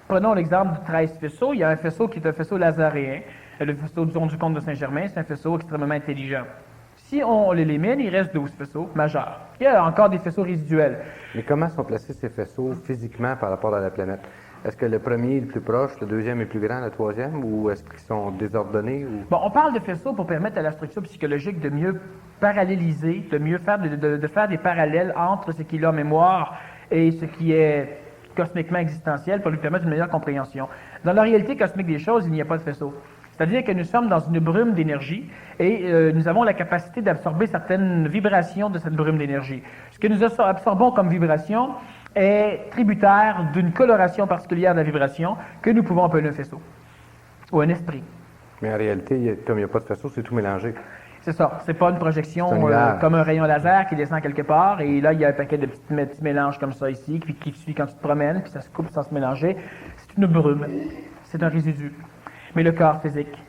prenons l'exemple de 13 faisceaux, il y a un faisceau qui est un faisceau lazaréen, le faisceau du comte de Saint-Germain, c'est un faisceau extrêmement intelligent. Si on l'élimine, il reste 12 faisceaux majeurs. Il y a encore des faisceaux résiduels. Mais comment sont placés ces faisceaux physiquement par rapport à la planète? Est-ce que le premier est le plus proche, le deuxième est plus grand, le troisième, ou est-ce qu'ils sont désordonnés? Ou... Bon, on parle de faisceaux pour permettre à la structure psychologique de mieux paralléliser, de mieux faire, de faire des parallèles entre ce qui est la mémoire et ce qui est cosmiquement existentiel pour lui permettre une meilleure compréhension. Dans la réalité cosmique des choses, il n'y a pas de faisceau. C'est-à-dire que nous sommes dans une brume d'énergie et nous avons la capacité d'absorber certaines vibrations de cette brume d'énergie. Ce que nous absorbons comme vibration est tributaire d'une coloration particulière de la vibration que nous pouvons appeler un faisceau ou un esprit. Mais en réalité, comme il n'y a pas de faisceau, c'est tout mélangé. C'est ça. C'est pas une projection comme un rayon laser qui descend quelque part et là, il y a un paquet de petits mélanges comme ça ici qui te suit quand tu te promènes, puis ça se coupe sans se mélanger. C'est une brume. C'est un résidu. Mais le corps physique,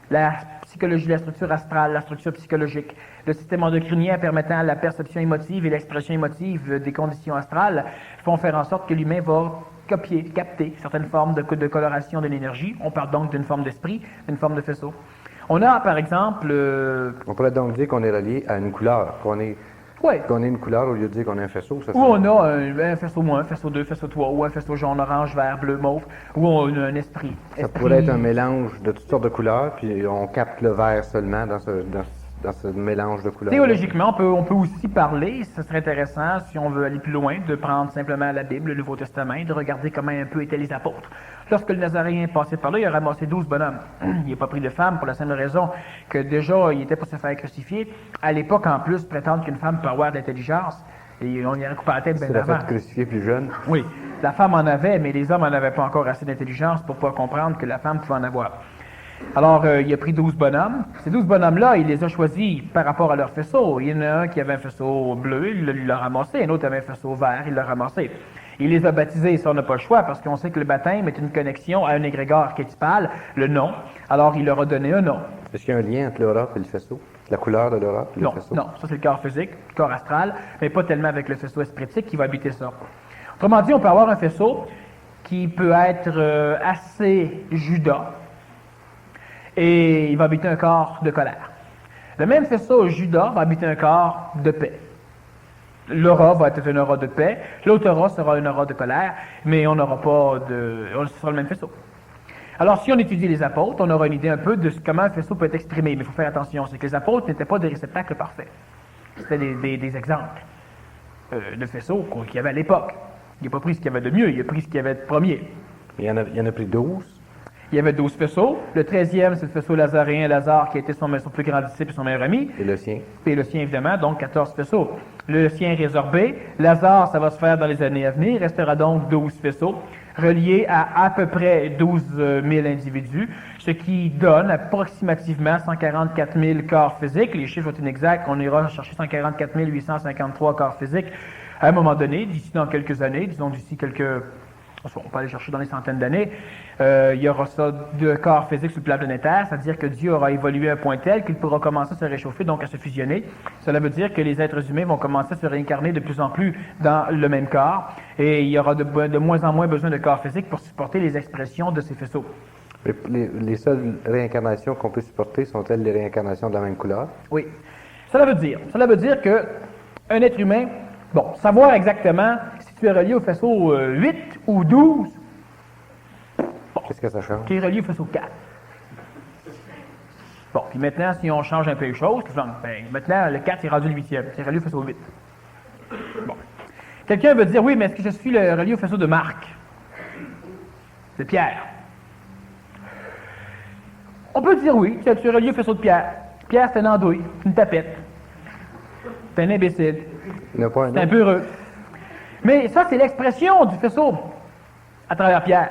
la psychologie, la structure astrale, la structure psychologique, le système endocrinien permettant la perception émotive et l'expression émotive des conditions astrales font faire en sorte que l'humain va capter certaines formes de coloration de l'énergie. On parle donc d'une forme d'esprit, d'une forme de faisceau. On a, par exemple... On pourrait donc dire qu'on est relié à une couleur, qu'on est une couleur au lieu de dire qu'on est un faisceau. Ou on a un faisceau moins, un faisceau 2, un faisceau 3, ou un faisceau jaune, orange, vert, bleu, mauve, ou on a un esprit. Ça pourrait être un mélange de toutes sortes de couleurs, puis on capte le vert seulement dans ce mélange de couleurs. Théologiquement, on peut aussi parler, ce serait intéressant, si on veut aller plus loin, de prendre simplement la Bible, le Nouveau Testament, et de regarder comment un peu étaient les apôtres. Lorsque le Nazaréen est passé par là, il a ramassé 12 bonhommes. Il n'a pas pris de femme pour la simple raison que déjà, il était pour se faire crucifier. À l'époque, en plus, prétendre qu'une femme peut avoir de l'intelligence Et on y a coupé la tête C'est bien la avant. fait crucifier plus jeune. Oui, la femme en avait, mais les hommes n'en avaient pas encore assez d'intelligence pour pouvoir comprendre que la femme pouvait en avoir. Alors, il a pris 12 bonhommes. Ces 12 bonhommes-là, il les a choisis par rapport à leur faisceau. Il y en a un qui avait un faisceau bleu, il l'a ramassé. Un autre avait un faisceau vert, il l'a ramassé. Il les a baptisés, ça on n'a pas le choix, parce qu'on sait que le baptême est une connexion à un égrégore archétypal, le nom. Alors, il leur a donné un nom. Est-ce qu'il y a un lien entre l'aura et le faisceau? La couleur de l'aura et le Non, faisceau? non, ça c'est le corps physique, le corps astral, mais pas tellement avec le faisceau espritique qui va habiter ça. Autrement dit, on peut avoir un faisceau qui peut être assez Judas, et il va habiter un corps de colère. Le même faisceau Judas va habiter un corps de paix. L'aura va être une aura de paix, l'autre aura sera une aura de colère, mais on n'aura pas de... on sera le même faisceau. Alors, si on étudie les apôtres, on aura une idée un peu de comment un faisceau peut être exprimé, mais il faut faire attention, c'est que les apôtres n'étaient pas des réceptacles parfaits. C'était des exemples de faisceaux qu'il y avait à l'époque. Il n'a pas pris ce qu'il y avait de mieux, il a pris ce qu'il y avait de premier. Il y en a pris 12. Il y avait 12 faisceaux. Le 13e, c'est le faisceau lazaréen, Lazare, qui a été son plus grand disciple et son meilleur ami. Et le sien. Et le sien, évidemment, donc 14 faisceaux. Le sien résorbé. Lazare, ça va se faire dans les années à venir. Il restera donc 12 faisceaux, reliés à peu près 12 000 individus, ce qui donne approximativement 144 000 corps physiques. Les chiffres sont inexacts. On ira chercher 144 853 corps physiques à un moment donné, d'ici dans quelques années, disons d'ici quelques... On peut aller chercher dans les centaines d'années. Il y aura ça de corps physiques sur le plan planétaire, c'est-à-dire que Dieu aura évolué à un point tel qu'il pourra commencer à se réchauffer, donc à se fusionner. Cela veut dire que les êtres humains vont commencer à se réincarner de plus en plus dans le même corps, et il y aura de moins en moins besoin de corps physiques pour supporter les expressions de ces faisceaux. Les seules réincarnations qu'on peut supporter sont-elles les réincarnations de la même couleur? Oui. Cela veut dire que un être humain, bon, savoir exactement si tu es relié au faisceau 8 ou 12, Qu'est-ce que ça change? tu es relié au faisceau 4. Bon, puis maintenant, si on change un peu les choses, ben, maintenant, le 4 est rendu le 8e, c'est relié au faisceau 8. Bon. Quelqu'un veut dire, oui, mais est-ce que je suis relié au faisceau de Marc? De Pierre? On peut dire oui, tu es relié au faisceau de Pierre. Pierre, c'est une andouille, une tapette. C'est un imbécile. Il n'y en a pas un C'est un autre? peu heureux. Mais ça, c'est l'expression du faisceau à travers Pierre.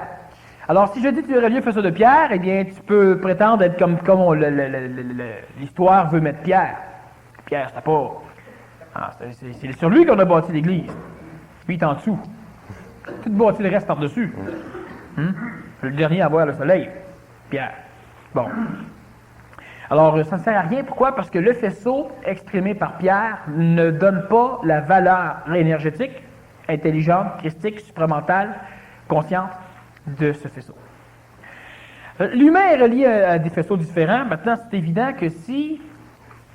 Alors, si je dis que tu es relié au faisceau de Pierre, eh bien, tu peux prétendre être comme l'histoire veut mettre Pierre. Pierre, c'était pas... c'est sur lui qu'on a bâti l'Église. Lui, il est en dessous. Tout bâti le reste par-dessus. Le dernier à voir le soleil. Pierre. Bon. Alors, ça ne sert à rien. Pourquoi? Parce que le faisceau exprimé par Pierre ne donne pas la valeur énergétique, intelligente, christique, supramentale, consciente de ce faisceau. L'humain est relié à des faisceaux différents. Maintenant, c'est évident que si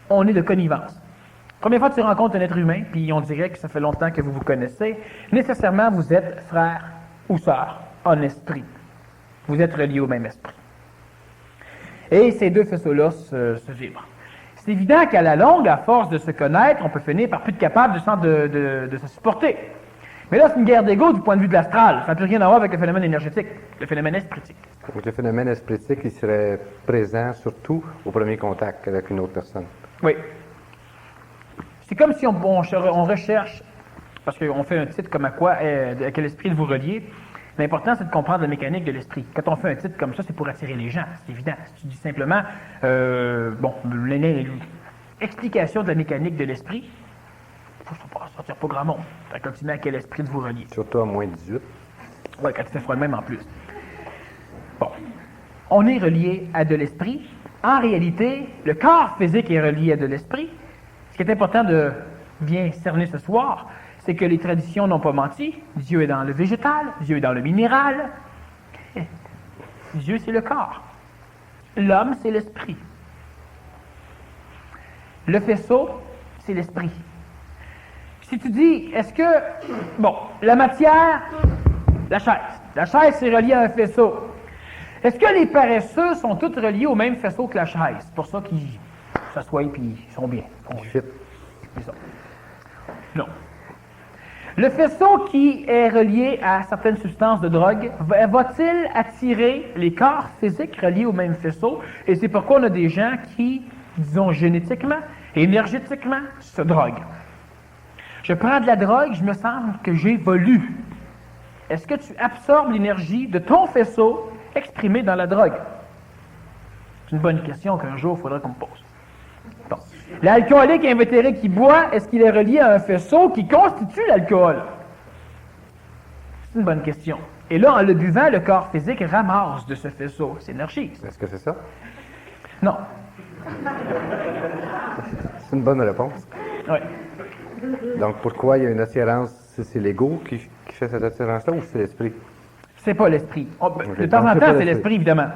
on est de connivence, première fois que tu rencontres un être humain, puis on dirait que ça fait longtemps que vous vous connaissez, nécessairement vous êtes frère ou sœur en esprit. Vous êtes reliés au même esprit. Et ces deux faisceaux-là se vibrent. C'est évident qu'à la longue, à force de se connaître, on peut finir par plus être capable de se supporter. Mais là, c'est une guerre d'ego du point de vue de l'astral. Ça n'a plus rien à voir avec le phénomène énergétique, le phénomène espritique. Donc, le phénomène espritique, il serait présent surtout au premier contact avec une autre personne. Oui. C'est comme si on recherche, parce qu'on fait un titre comme à quel esprit vous reliez. L'important, c'est de comprendre la mécanique de l'esprit. Quand on fait un titre comme ça, c'est pour attirer les gens, c'est évident. Si tu dis simplement, explication de la mécanique de l'esprit, ça ne tire pas grand monde. Quand tu mets à quel esprit de vous reliez. Surtout à moins 18. Oui, quand tu fais froid de même en plus. Bon. On est relié à de l'esprit. En réalité, le corps physique est relié à de l'esprit. Ce qui est important de bien cerner ce soir, c'est que les traditions n'ont pas menti. Dieu est dans le végétal, Dieu est dans le minéral. Dieu, c'est le corps. L'homme, c'est l'esprit. Le faisceau, c'est l'esprit. Si tu dis, est-ce que, la matière, la chaise c'est relié à un faisceau. Est-ce que les paresseux sont tous reliés au même faisceau que la chaise? C'est pour ça qu'ils s'assoient et ils sont bien. Fit. C'est ça. Non. Le faisceau qui est relié à certaines substances de drogue, va-t-il attirer les corps physiques reliés au même faisceau? Et c'est pourquoi on a des gens qui, disons génétiquement, énergétiquement, se droguent. Je prends de la drogue, je me sens que j'évolue. Est-ce que tu absorbes l'énergie de ton faisceau exprimée dans la drogue? C'est une bonne question qu'un jour, il faudra qu'on me pose. Bon. L'alcoolique invétéré qui boit, est-ce qu'il est relié à un faisceau qui constitue l'alcool? C'est une bonne question. Et là, en le buvant, le corps physique ramasse de ce faisceau, s'énergise. Est-ce que c'est ça? Non. C'est une bonne réponse. Oui. Donc, pourquoi il y a une attirance? C'est l'ego qui fait cette attirance-là ou c'est l'esprit? C'est pas l'esprit. De temps en temps, c'est l'esprit, évidemment.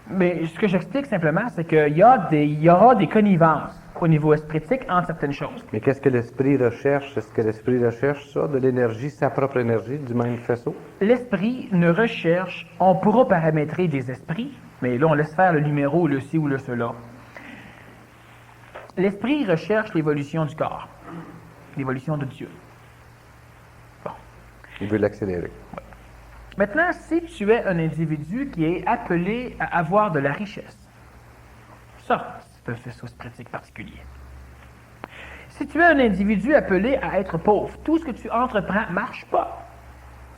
Mais ce que j'explique simplement, c'est qu'il y aura des connivences au niveau espritique entre certaines choses. Mais qu'est-ce que l'esprit recherche? Est-ce que l'esprit recherche ça, de l'énergie, sa propre énergie, du même faisceau? L'esprit ne recherche, on pourra paramétrer des esprits, mais là, on laisse faire le numéro, le ci ou le cela. L'esprit recherche l'évolution du corps, l'évolution de Dieu. Bon. Il veut l'accélérer. Ouais. Maintenant, si tu es un individu qui est appelé à avoir de la richesse, ça, c'est un faisceau spiritique particulier. Si tu es un individu appelé à être pauvre, tout ce que tu entreprends ne marche pas.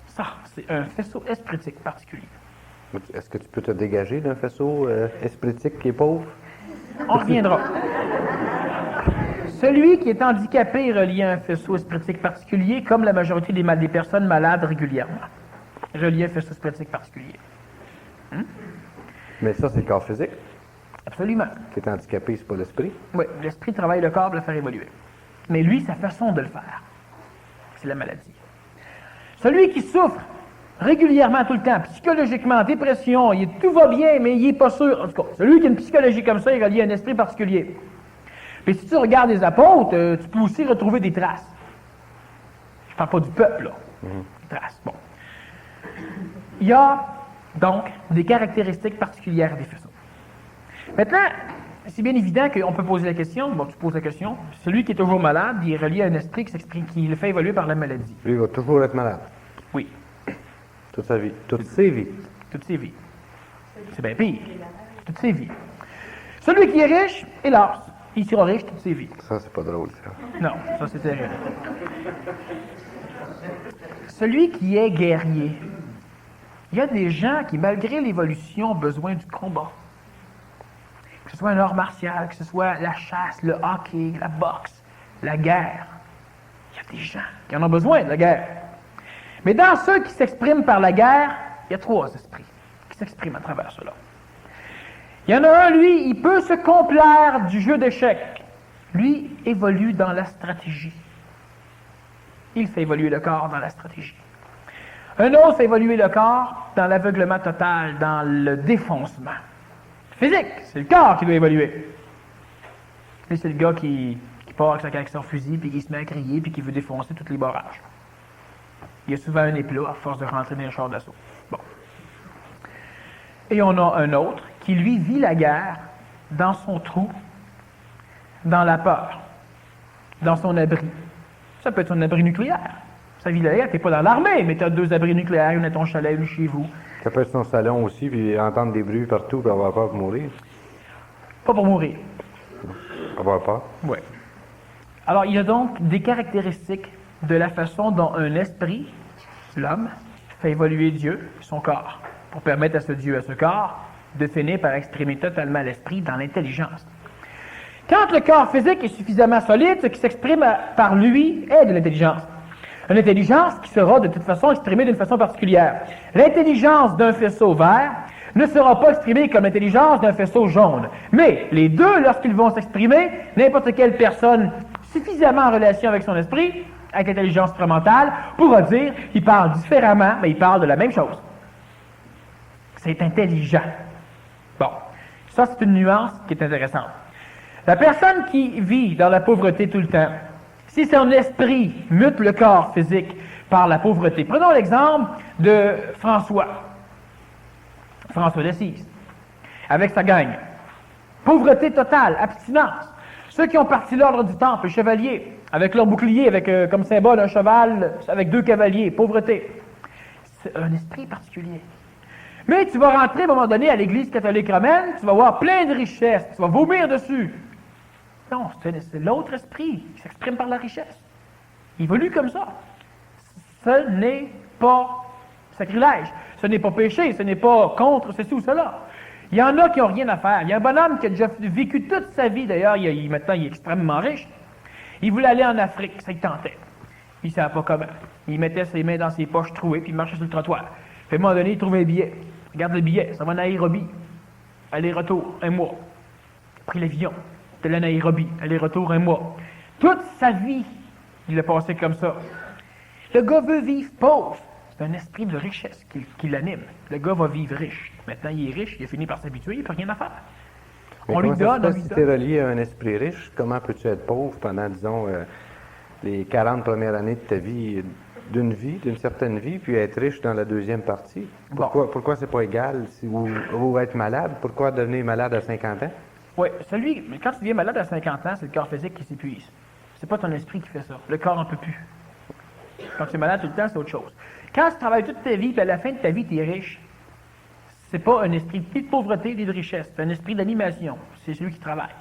Ça, c'est un faisceau espritique particulier. Est-ce que tu peux te dégager d'un faisceau espritique qui est pauvre? On reviendra. Celui qui est handicapé est relié à un faisceau spiritique particulier, comme la majorité des personnes malades régulièrement. Relié à un faisceau spiritique particulier. Mais ça, c'est le corps physique Absolument. qui est handicapé, c'est pas l'esprit. Oui, l'esprit travaille le corps pour le faire évoluer. Mais lui, sa façon de le faire, c'est la maladie. Celui qui souffre régulièrement tout le temps, psychologiquement, dépression, tout va bien, mais il n'est pas sûr. En tout cas, celui qui a une psychologie comme ça est relié à un esprit particulier. Puis si tu regardes les apôtres, tu peux aussi retrouver des traces. Je ne parle pas du peuple, là. Des traces. Bon. Il y a donc des caractéristiques particulières des faisceaux. Maintenant, c'est bien évident qu'on peut poser la question. Bon, tu poses la question. Celui qui est toujours malade, il est relié à un esprit qui le fait évoluer par la maladie. Lui, il va toujours être malade. Oui. Toute sa vie. Toutes ses vies. Toutes ses vies. C'est bien pire. Toutes ses vies. Celui qui est riche, hélas, il sera riche toutes ses vies. Ça, c'est pas drôle, ça. Non, ça c'est terrible. Celui qui est guerrier, il y a des gens qui, malgré l'évolution, ont besoin du combat. Que ce soit un art martial, que ce soit la chasse, le hockey, la boxe, la guerre. Il y a des gens qui en ont besoin de la guerre. Mais dans ceux qui s'expriment par la guerre, il y a 3 esprits qui s'expriment à travers cela. Il y en a un, lui, il peut se complaire du jeu d'échecs. Lui évolue dans la stratégie. Il fait évoluer le corps dans la stratégie. Un autre fait évoluer le corps dans l'aveuglement total, dans le défoncement. Physique, c'est le corps qui doit évoluer. Et c'est le gars qui part avec son fusil, puis qui se met à crier, puis qui veut défoncer tous les barrages. Il y a souvent un éplat à force de rentrer dans les chars d'assaut. Bon. Et on a un autre qui, lui, vit la guerre dans son trou, dans la peur, dans son abri. Ça peut être un abri nucléaire. Ça vit la guerre, tu n'es pas dans l'armée, mais tu as 2 abris nucléaires, une à ton chalet, une chez vous. Ça peut être son salon aussi, puis entendre des bruits partout, puis avoir peur de mourir. Pas pour mourir. Avoir peur. Oui. Alors, il y a donc des caractéristiques de la façon dont un esprit, l'homme, fait évoluer Dieu, son corps, pour permettre à ce Dieu, à ce corps, de finir par exprimer totalement l'esprit dans l'intelligence. Quand le corps physique est suffisamment solide, ce qui s'exprime par lui est de l'intelligence. Une intelligence qui sera de toute façon exprimée d'une façon particulière. L'intelligence d'un faisceau vert ne sera pas exprimée comme l'intelligence d'un faisceau jaune. Mais les deux, lorsqu'ils vont s'exprimer, n'importe quelle personne suffisamment en relation avec son esprit, avec l'intelligence supramentale, pourra dire qu'il parle différemment, mais il parle de la même chose. C'est intelligent. Bon, ça c'est une nuance qui est intéressante. La personne qui vit dans la pauvreté tout le temps, si son esprit mute le corps physique par la pauvreté. Prenons l'exemple de François d'Assise, avec sa gang. Pauvreté totale, abstinence. Ceux qui ont parti l'ordre du temple, les chevaliers, avec leur bouclier, avec comme symbole un cheval, avec 2 cavaliers, pauvreté. C'est un esprit particulier. Mais tu vas rentrer à un moment donné à l'Église catholique romaine, tu vas voir plein de richesses, tu vas vomir dessus. Non, c'est l'autre esprit qui s'exprime par la richesse. Il évolue comme ça. Ce n'est pas sacrilège. Ce n'est pas péché. Ce n'est pas contre ceci ou cela. Il y en a qui n'ont rien à faire. Il y a un bonhomme qui a déjà vécu toute sa vie, d'ailleurs, maintenant il est extrêmement riche. Il voulait aller en Afrique, ça il tentait. Il ne savait pas comment. Il mettait ses mains dans ses poches trouées, puis il marchait sur le trottoir. Puis à un moment donné, il trouvait un billet. Regarde le billet, ça va en Nairobi. Aller-retour, 1 mois. Il a pris l'avion, de la Nairobi, aller-retour, 1 mois. Toute sa vie, il a passé comme ça. Le gars veut vivre pauvre. C'est un esprit de richesse qui l'anime. Le gars va vivre riche. Maintenant, il est riche, il a fini par s'habituer, il n'a plus rien à faire. Mais On lui donne, on lui si tu donne. es relié à un esprit riche, comment peux-tu être pauvre pendant, disons, les 40 premières années de ta vie, d'une certaine vie, puis être riche dans la deuxième partie? Pourquoi c'est pas égal? Ou être malade? Pourquoi devenir malade à 50 ans? Oui, quand tu deviens malade à 50 ans, c'est le corps physique qui s'épuise. C'est pas ton esprit qui fait ça. Le corps n'en peut plus. Quand tu es malade tout le temps, c'est autre chose. Quand tu travailles toute ta vie, puis à la fin de ta vie, tu es riche, c'est pas un esprit ni de pauvreté ni de richesse. C'est un esprit d'animation. C'est celui qui travaille.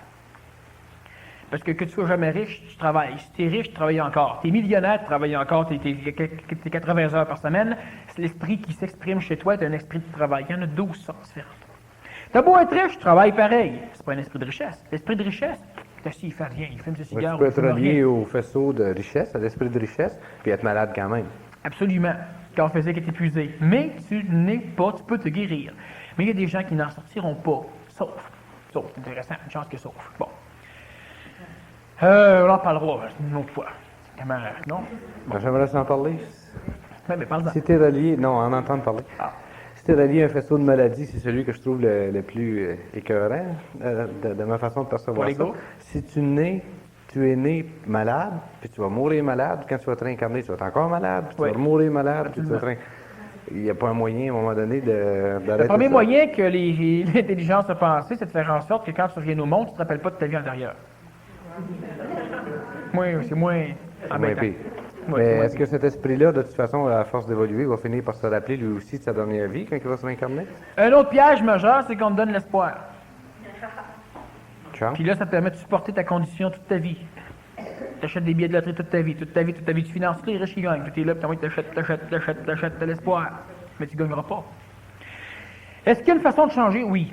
Parce que tu sois jamais riche, tu travailles. Si tu es riche, tu travailles encore. Tu es millionnaire, tu travailles encore. Tu es 80 heures par semaine. C'est l'esprit qui s'exprime chez toi, c'est un esprit de travail. Il y en a 12 sortes différentes. T'as beau être riche, tu travailles pareil. C'est pas un esprit de richesse. L'esprit de richesse, t'as assis, il fait rien. Il fume ses Tu cigares. peux il être fume relié rien. au faisceau de richesse, à l'esprit de richesse, puis être malade quand même. Absolument. Le corps physique est épuisé. Mais tu peux te guérir. Mais il y a des gens qui n'en sortiront pas. Sauf, c'est intéressant, une chance que sauf. Bon. On en parlera une autre fois. Comment, non? Ben, j'aimerais s'en parler. Oui, mais parle-en. Si tu es relié, non, en entendre parler. Ah. Si tu es relié à un faisceau de maladie, c'est celui que je trouve le plus écœurant de ma façon de percevoir Pour ça. l'ego? Si tu es né malade, puis tu vas mourir malade, quand tu vas te réincarner, tu vas être encore malade, puis tu Oui. vas mourir malade, puis tu vas Absolument. Il n'y a pas un moyen, à un moment donné, d'arrêter Le premier ça. moyen que l'intelligence a pensé, c'est de faire en sorte que quand tu reviens au monde, tu ne te rappelles pas de ta vie antérieure. C'est moins C'est moins embêtant. pire. Ouais, Mais c'est moins est-ce que cet esprit-là, de toute façon, à force d'évoluer, va finir par se rappeler lui aussi de sa dernière vie quand il va se réincarner? Un autre piège majeur, c'est qu'on te donne l'espoir. Ciao. Puis là, ça te permet de supporter ta condition toute ta vie. Tu achètes des billets de loterie toute ta vie, tu finances tous les riches qui gagnent. Puis tu es là, puis tu achètes, t'as l'espoir. Mais tu ne gagneras pas. Est-ce qu'il y a une façon de changer? Oui.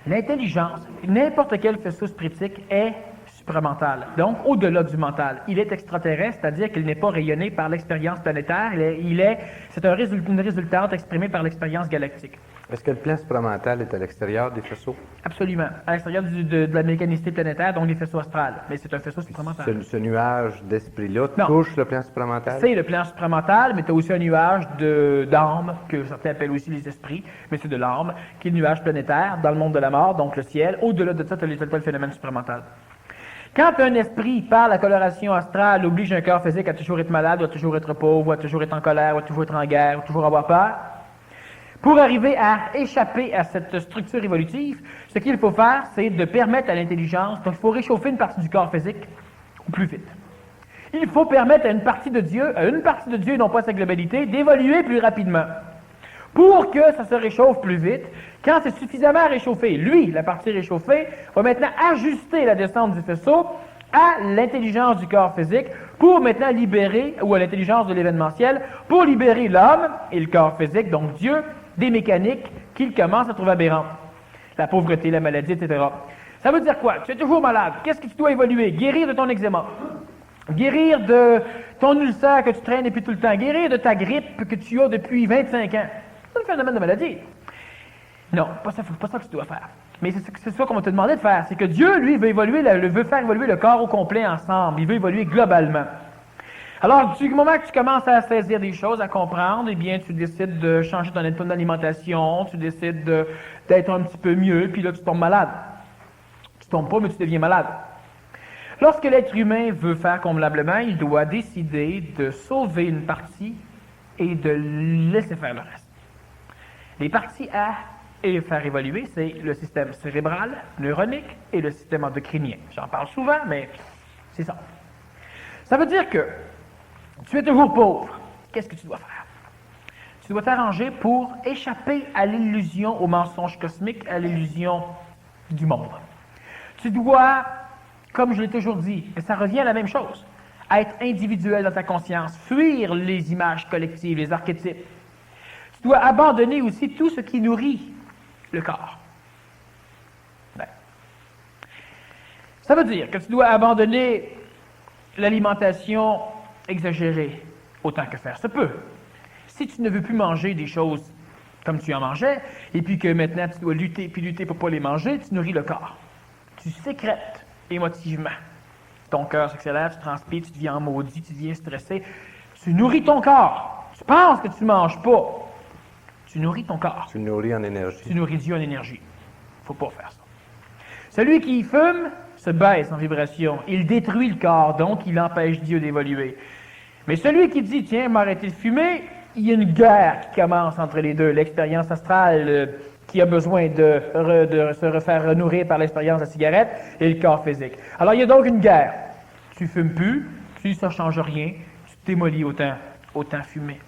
L'intelligence, n'importe quel faisceau spiritique est supramental, donc au-delà du mental. Il est extraterrestre, c'est-à-dire qu'il n'est pas rayonné par l'expérience planétaire, c'est une résultante exprimée par l'expérience galactique. Est-ce que le plan supramental est à l'extérieur des faisceaux? Absolument. À l'extérieur de la mécanicité planétaire, donc des faisceaux astrales. Mais c'est un faisceau supramental. Ce nuage d'esprit-là Non. touche le plan supramental? C'est le plan supramental, mais tu as aussi un nuage d'âme, que certains appellent aussi les esprits, mais c'est de l'âme, qui est le nuage planétaire dans le monde de la mort, donc le ciel. Au-delà de ça, tu as le phénomène supramental. Quand un esprit, par la coloration astrale, oblige un corps physique à toujours être malade, ou à toujours être pauvre, ou à toujours être en colère, ou à toujours être en guerre, ou toujours avoir peur, pour arriver à échapper à cette structure évolutive, ce qu'il faut faire, c'est de permettre à l'intelligence, donc il faut réchauffer une partie du corps physique au plus vite. Il faut permettre à une partie de Dieu, et non pas sa globalité, d'évoluer plus rapidement. Pour que ça se réchauffe plus vite, quand c'est suffisamment réchauffé, lui, la partie réchauffée, va maintenant ajuster la descente du faisceau à l'intelligence du corps physique pour maintenant libérer, ou à l'intelligence de l'événementiel, pour libérer l'homme et le corps physique, donc Dieu, des mécaniques qu'il commence à trouver aberrantes. La pauvreté, la maladie, etc. Ça veut dire quoi? Tu es toujours malade. Qu'est-ce que tu dois évoluer? Guérir de ton eczéma. Guérir de ton ulcère que tu traînes depuis tout le temps. Guérir de ta grippe que tu as depuis 25 ans. C'est un phénomène de maladie. Non, pas ça que tu dois faire. Mais c'est ça qu'on va te demander de faire. C'est que Dieu, lui, veut faire évoluer le corps au complet ensemble. Il veut évoluer globalement. Alors, du moment que tu commences à saisir des choses, à comprendre, eh bien, tu décides de changer ton alimentation, tu décides d'être un petit peu mieux, puis là, tu tombes malade. Tu tombes pas, mais tu deviens malade. Lorsque l'être humain veut faire convenablement, il doit décider de sauver une partie et de laisser faire le reste. Les parties à faire évoluer, c'est le système cérébral, neuronique et le système endocrinien. J'en parle souvent, mais c'est ça. Ça veut dire que tu es toujours pauvre. Qu'est-ce que tu dois faire? Tu dois t'arranger pour échapper à l'illusion, au mensonge cosmique, à l'illusion du monde. Tu dois, comme je l'ai toujours dit, et ça revient à la même chose, être individuel dans ta conscience, fuir les images collectives, les archétypes. Tu dois abandonner aussi tout ce qui nourrit le corps. Ben. Ça veut dire que tu dois abandonner l'alimentation exagérée autant que faire se peut. Si tu ne veux plus manger des choses comme tu en mangeais, et puis que maintenant tu dois lutter pour ne pas les manger, tu nourris le corps. Tu sécrètes émotivement. Ton cœur s'accélère, tu transpires, tu deviens maudit, tu deviens stressé. Tu nourris ton corps. Tu penses que tu ne manges pas. Tu nourris ton corps. Tu nourris en énergie. Tu nourris Dieu en énergie. Il ne faut pas faire ça. Celui qui fume se baisse en vibration. Il détruit le corps, donc il empêche Dieu d'évoluer. Mais celui qui dit, tiens, m'arrêter de fumer, il y a une guerre qui commence entre les deux. L'expérience astrale qui a besoin de se refaire nourrir par l'expérience de la cigarette et le corps physique. Alors, il y a donc une guerre. Tu fumes plus, ça ne change rien, tu te démolis autant fumer.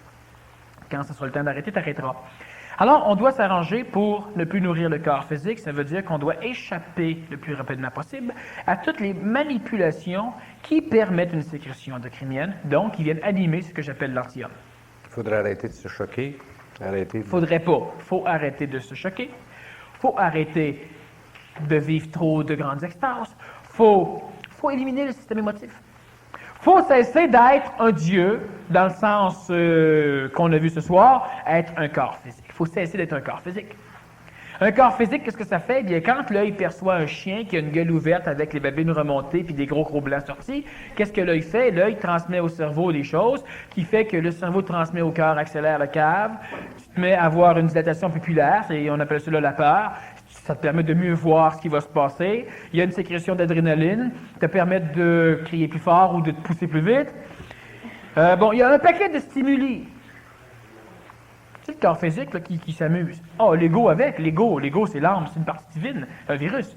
Quand ce sera le temps d'arrêter, tu arrêteras. Alors, on doit s'arranger pour ne plus nourrir le corps physique. Ça veut dire qu'on doit échapper le plus rapidement possible à toutes les manipulations qui permettent une sécrétion endocrinienne, donc qui viennent animer ce que j'appelle l'antihomme. Il faudrait arrêter de se choquer. Faudrait pas. Il faut arrêter de se choquer. Il faut arrêter de vivre trop de grandes extases. Il faut éliminer le système émotif. Il faut cesser d'être un Dieu, dans le sens qu'on a vu ce soir, être un corps physique. Il faut cesser d'être un corps physique. Un corps physique, qu'est-ce que ça fait? Bien, quand l'œil perçoit un chien qui a une gueule ouverte avec les babines remontées puis des gros blancs sortis, qu'est-ce que l'œil fait? L'œil transmet au cerveau des choses qui fait que le cerveau transmet au cœur, accélère le cave. Tu te mets à avoir une dilatation pupillaire, on appelle cela la peur. Ça te permet de mieux voir ce qui va se passer. Il y a une sécrétion d'adrénaline qui te permet de crier plus fort ou de te pousser plus vite. Il y a un paquet de stimuli. C'est le corps physique là, qui s'amuse. Oh, l'ego avec. L'ego, c'est l'âme, c'est une partie divine, un virus.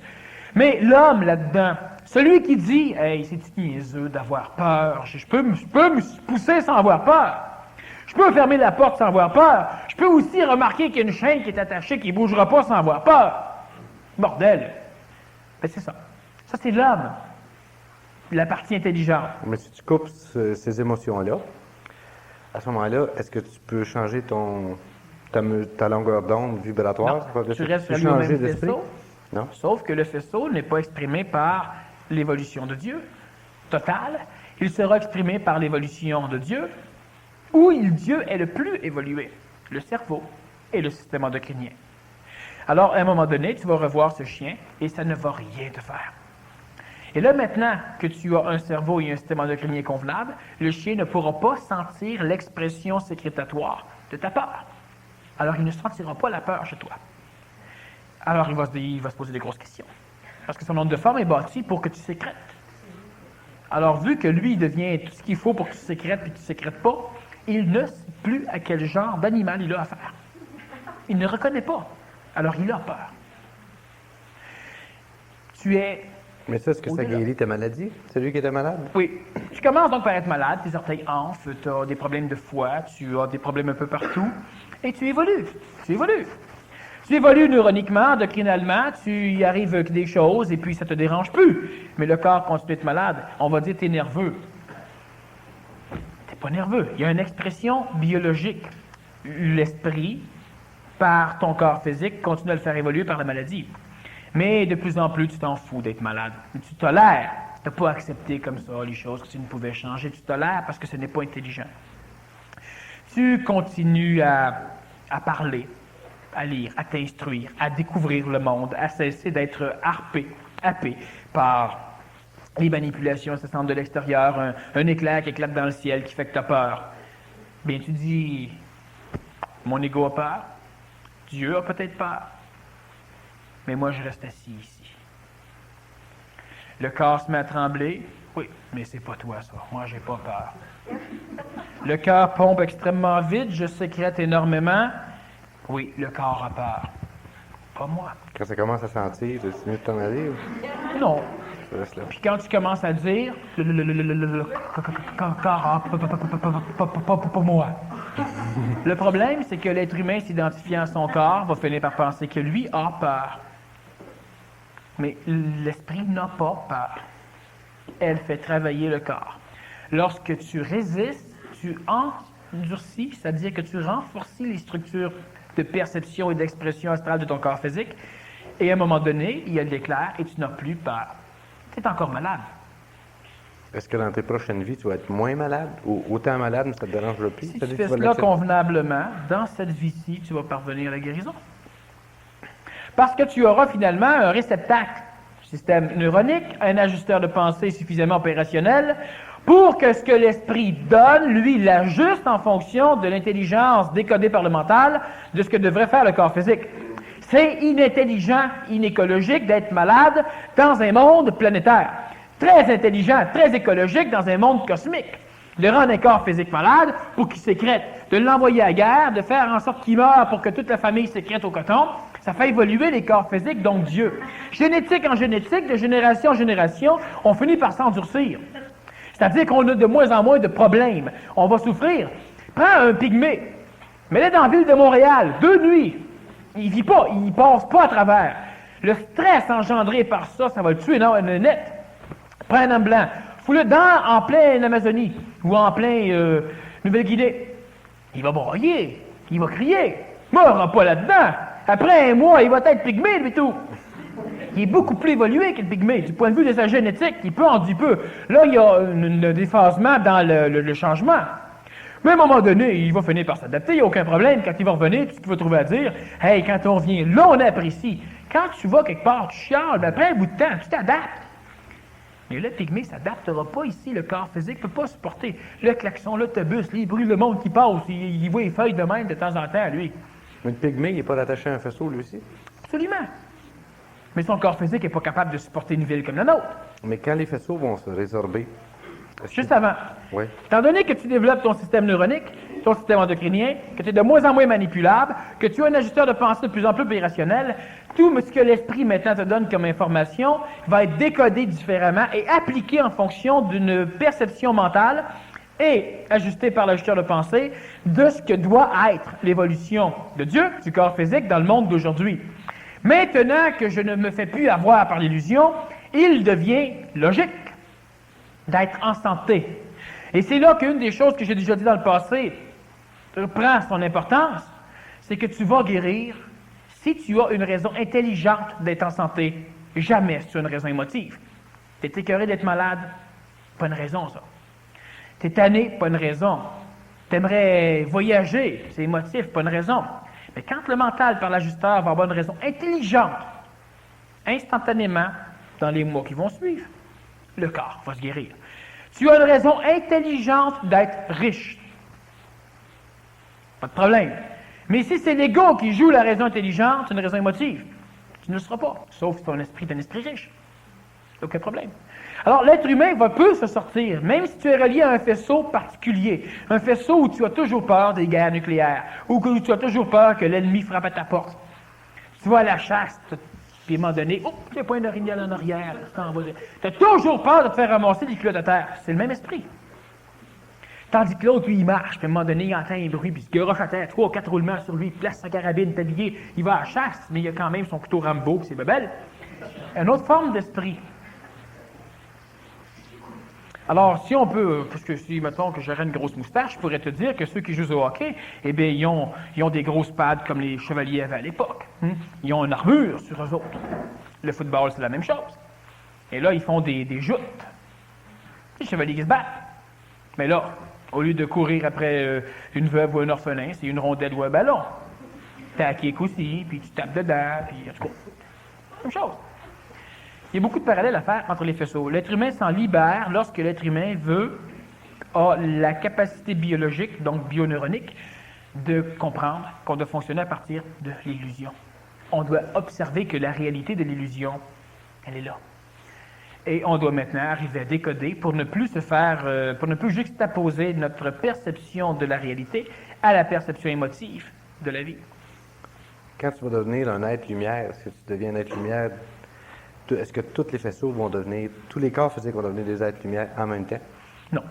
Mais l'homme là-dedans, celui qui dit « Hey, c'est niaiseux d'avoir peur. Je peux me pousser sans avoir peur. Je peux fermer la porte sans avoir peur. Je peux aussi remarquer qu'il y a une chaîne qui est attachée qui ne bougera pas sans avoir peur. » Bordel! Ben, c'est ça. Ça, c'est l'homme. La partie intelligente. Mais si tu coupes ces émotions-là, à ce moment-là, est-ce que tu peux changer ta longueur d'onde vibratoire? Non, tu restes relié au même d'esprit? faisceau. Non. Sauf que le faisceau n'est pas exprimé par l'évolution de Dieu totale. Il sera exprimé par l'évolution de Dieu, où Dieu est le plus évolué, le cerveau et le système endocrinien. Alors, à un moment donné, tu vas revoir ce chien et ça ne va rien te faire. Et là, maintenant que tu as un cerveau et un système endocrinien convenable, le chien ne pourra pas sentir l'expression sécrétatoire de ta peur. Alors, il ne sentira pas la peur chez toi. Alors, il va se poser des grosses questions. Parce que son onde de forme est bâti pour que tu sécrètes. Alors, vu que lui, il devient tout ce qu'il faut pour que tu sécrètes et que tu ne sécrètes pas, il ne sait plus à quel genre d'animal il a affaire. Il ne reconnaît pas. Alors, il a peur. Tu es... Mais ça, est-ce que ça guérit ta maladie? C'est lui qui était malade? Oui. Tu commences donc par être malade, tes orteils enflent, tu as des problèmes de foie, tu as des problèmes un peu partout, et tu évolues. Tu évolues. Tu évolues neuroniquement, endocrinalement, tu y arrives avec des choses, et puis ça ne te dérange plus. Mais le corps continue d'être malade. On va dire que tu es nerveux. Tu n'es pas nerveux. Il y a une expression biologique. L'esprit, par ton corps physique, continue à le faire évoluer par la maladie. Mais de plus en plus, tu t'en fous d'être malade. Tu tolères. Tu n'as pas accepté comme ça les choses que tu ne pouvais changer. Tu tolères parce que ce n'est pas intelligent. Tu continues à parler, à lire, à t'instruire, à découvrir le monde, à cesser d'être happé par les manipulations incessantes de l'extérieur, un éclair qui éclate dans le ciel qui fait que tu as peur. Bien, tu dis, mon ego a peur, Dieu a peut-être peur, mais moi je reste assis ici. Le corps se met à trembler, oui, mais c'est pas toi ça, moi j'ai pas peur. Le cœur pompe extrêmement vite, je sécrète énormément, oui, le corps a peur, pas moi. Quand ça commence à sentir, c'est mieux de t'en aller? Non. Ça reste là. Puis quand tu commences à dire, le corps a pas moi. Le problème, c'est que l'être humain s'identifiant à son corps va finir par penser que lui a peur. Mais l'esprit n'a pas peur. Elle fait travailler le corps. Lorsque tu résistes, tu endurcis, c'est-à-dire que tu renforcis les structures de perception et d'expression astrale de ton corps physique. Et à un moment donné, il y a l'éclair et tu n'as plus peur. Tu es encore malade. Est-ce que dans tes prochaines vies, tu vas être moins malade ou autant malade, mais ça te dérange le plus? Si Ça tu dit que fais tu vas cela l'accepter. convenablement, dans cette vie-ci, tu vas parvenir à la guérison. Parce que tu auras finalement un réceptacle, système neuronique, un ajusteur de pensée suffisamment opérationnel pour que ce que l'esprit donne, lui, l'ajuste en fonction de l'intelligence décodée par le mental de ce que devrait faire le corps physique. C'est inintelligent, inécologique d'être malade dans un monde planétaire. Très intelligent, très écologique dans un monde cosmique. De rendre un corps physique malade pour qu'il sécrète, de l'envoyer à la guerre, de faire en sorte qu'il meure pour que toute la famille sécrète au coton, ça fait évoluer les corps physiques, donc Dieu. Génétique en génétique, de génération en génération, on finit par s'endurcir. C'est-à-dire qu'on a de moins en moins de problèmes. On va souffrir. Prends un pygmée, mets-le dans la ville de Montréal, 2 nuits. Il vit pas, il passe pas à travers. Le stress engendré par ça, ça va le tuer, non, net. Prends un homme blanc, fous-le en plein Amazonie ou en plein Nouvelle-Guinée. Il va broyer, il va crier. Mourra pas là-dedans. Après un mois, il va être pygmée, lui tout. Il est beaucoup plus évolué que le pygmée. Du point de vue de sa génétique, il peut en dire peu. Là, il y a un déphasement dans le changement. Mais à un moment donné, il va finir par s'adapter, il n'y a aucun problème. Quand il va revenir, tout ce qu'il va trouver à dire, hey, quand on revient, là, on apprécie. Quand tu vas quelque part, tu chiales, ben, après un bout de temps, tu t'adaptes. Mais le pygmée ne s'adaptera pas ici. Le corps physique ne peut pas supporter le klaxon, l'autobus, les bruits, le monde qui passe. Il voit les feuilles de même de temps en temps, lui. Mais le pygmée, il n'est pas attaché à un faisceau, lui aussi. Absolument. Mais son corps physique n'est pas capable de supporter une ville comme la nôtre. Mais quand les faisceaux vont se résorber, Juste avant. oui. Étant donné que tu développes ton système neuronique, ton système endocrinien, que tu es de moins en moins manipulable, que tu as un ajusteur de pensée de plus en plus opérationnel, tout ce que l'esprit maintenant te donne comme information va être décodé différemment et appliqué en fonction d'une perception mentale et ajusté par l'ajusteur de pensée de ce que doit être l'évolution de Dieu, du corps physique, dans le monde d'aujourd'hui. Maintenant que je ne me fais plus avoir par l'illusion, il devient logique d'être en santé. Et c'est là qu'une des choses que j'ai déjà dit dans le passé prend son importance, c'est que tu vas guérir si tu as une raison intelligente d'être en santé, jamais si tu as une raison émotive. Tu es écœuré d'être malade, pas une raison ça. Tu es tanné, pas une raison. Tu aimerais voyager, c'est émotif, pas une raison. Mais quand le mental par l'ajusteur va avoir une raison intelligente, instantanément, dans les mois qui vont suivre, le corps va se guérir. Tu as une raison intelligente d'être riche. Pas de problème. Mais si c'est l'ego qui joue la raison intelligente, une raison émotive, tu ne le seras pas. Sauf si ton esprit est un esprit riche. Aucun problème. Alors, l'être humain peut se sortir, même si tu es relié à un faisceau particulier. Un faisceau où tu as toujours peur des guerres nucléaires, ou où tu as toujours peur que l'ennemi frappe à ta porte. Tu vas à la chasse, puis à un moment donné, oh, il y a pas un orignal en arrière. Tu as toujours peur de te faire ramasser des culottes à terre. C'est le même esprit. Tandis que l'autre, lui, il marche, puis à un moment donné, il entend un bruit, puis il se garoche à terre, 3 ou 4 roulements sur lui, il place sa carabine, est habillé, il va à la chasse, mais il a quand même son couteau Rambo, puis c'est bebelle. Une autre forme d'esprit. Alors, si on peut, parce que si, mettons, que j'aurais une grosse moustache, je pourrais te dire que ceux qui jouent au hockey, eh bien, ils ont des grosses pads comme les chevaliers avaient à l'époque. Ils ont une armure sur eux autres. Le football, c'est la même chose. Et là, ils font des joutes. Les chevaliers qui se battent. Mais là, au lieu de courir après une veuve ou un orphelin, c'est une rondelle ou un ballon. T'as qui aussi, puis tu tapes dedans, puis en tout cas, même chose. Il y a beaucoup de parallèles à faire entre les faisceaux. L'être humain s'en libère lorsque l'être humain a la capacité biologique, donc bioneuronique, de comprendre qu'on doit fonctionner à partir de l'illusion. On doit observer que la réalité de l'illusion, elle est là. Et on doit maintenant arriver à décoder pour ne plus pour ne plus juxtaposer notre perception de la réalité à la perception émotive de la vie. Quand tu vas devenir un être lumière, si tu deviens un être lumière, est-ce que tous les faisceaux vont devenir, tous les corps physiques vont devenir des êtres lumière en même temps? Non.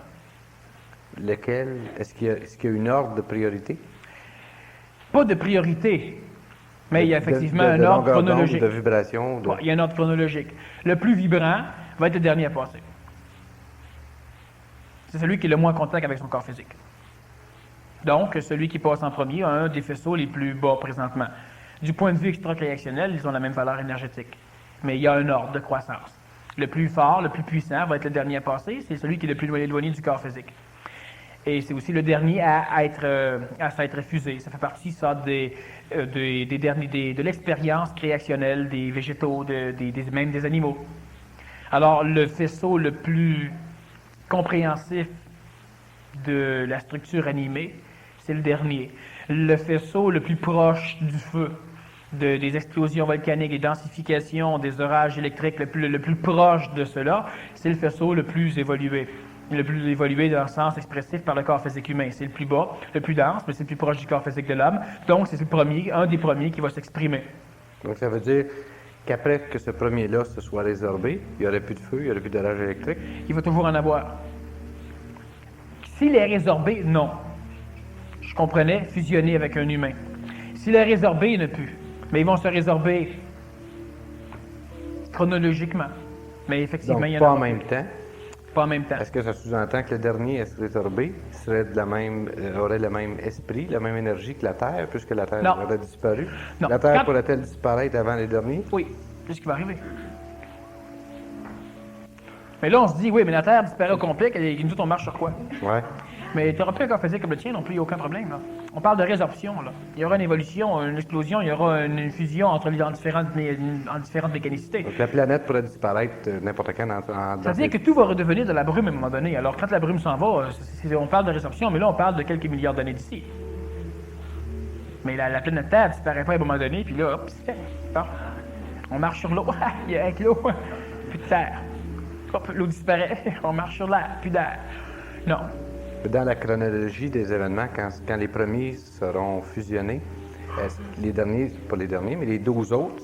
Lequel? Est-ce qu'il y a une ordre de priorité? Pas de priorité, mais il y a effectivement un ordre chronologique. De vibration? Ouais, il y a un ordre chronologique. Le plus vibrant va être le dernier à passer. C'est celui qui est le moins en contact avec son corps physique. Donc, celui qui passe en premier a un des faisceaux les plus bas présentement. Du point de vue extra-créationnel, ils ont la même valeur énergétique. Mais il y a un ordre de croissance. Le plus fort, le plus puissant va être le dernier à passer, c'est celui qui est le plus éloigné du corps physique. Et c'est aussi le dernier à s'être fusé. Ça fait partie, ça, de l'expérience créationnelle des végétaux, même des animaux. Alors, le faisceau le plus compréhensif de la structure animée, c'est le dernier. Le faisceau le plus proche du feu, des explosions volcaniques, des densifications, des orages électriques, le plus proche de cela, c'est le faisceau le plus évolué. Le plus évolué dans le sens expressif par le corps physique humain. C'est le plus bas, le plus dense, mais c'est le plus proche du corps physique de l'homme. Donc, c'est un des premiers qui va s'exprimer. Donc, ça veut dire qu'après que ce premier-là se soit résorbé, il n'y aurait plus de feu, il n'y aurait plus d'orage électrique? Il va toujours en avoir. S'il est résorbé, non. Je comprenais, fusionner avec un humain. S'il est résorbé, il ne plus. Mais ils vont se résorber chronologiquement. Mais effectivement, Donc, il y en pas a en même temps. Pas en même temps. Est-ce que ça sous-entend que le dernier est résorbé aurait le même esprit, la même énergie que la Terre, puisque la Terre Non. aurait disparu? Non. La Terre pourrait-elle disparaître avant les derniers? Oui, c'est ce qui va arriver. Mais là, on se dit, oui, mais la Terre disparaît au complet, et nous autres, on marche sur quoi? Ouais. Mais tu n'auras plus un corps physique comme le tien non plus, il n'y a aucun problème. Là. On parle de résorption. Là. Il y aura une évolution, une explosion, il y aura une fusion en différentes mécanicités. Donc la planète pourrait disparaître n'importe quand dans Ça veut dire que tout va redevenir de la brume à un moment donné. Alors quand la brume s'en va, on parle de résorption, mais là on parle de quelques milliards d'années d'ici. Mais la planète Terre disparaît pas à un moment donné, puis là, hop, c'est fait. Bon. On marche sur l'eau, il y a avec l'eau, plus de terre. Hop, l'eau disparaît, on marche sur l'air, plus d'air. Non. Dans la chronologie des événements, quand les premiers seront fusionnés, les derniers, pas les derniers, mais les 12 autres,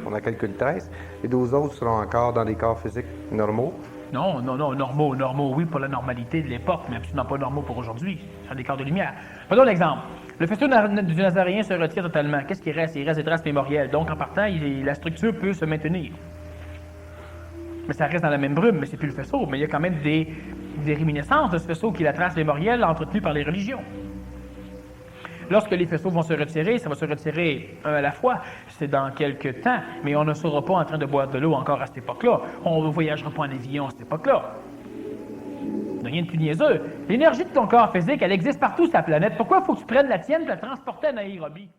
on a calculé 13, les 12 autres seront encore dans des corps physiques normaux? Non, normaux, oui, pour la normalité de l'époque, mais absolument pas normaux pour aujourd'hui. C'est des corps de lumière. Prenons l'exemple. Le faisceau du Nazaréen se retire totalement. Qu'est-ce qui reste? Il reste des traces mémorielles. Donc, en partant, la structure peut se maintenir. Mais ça reste dans la même brume, mais c'est plus le faisceau. Mais il y a quand même des réminiscences de ce faisceau qui est la trace mémorielle entretenue par les religions. Lorsque les faisceaux vont se retirer, ça va se retirer un à la fois. C'est dans quelques temps, mais on ne sera pas en train de boire de l'eau encore à cette époque-là. On ne voyagera pas en avion à cette époque-là. Rien de plus niaiseux. L'énergie de ton corps physique, elle existe partout sur la planète. Pourquoi il faut que tu prennes la tienne et la transporter en aérobie?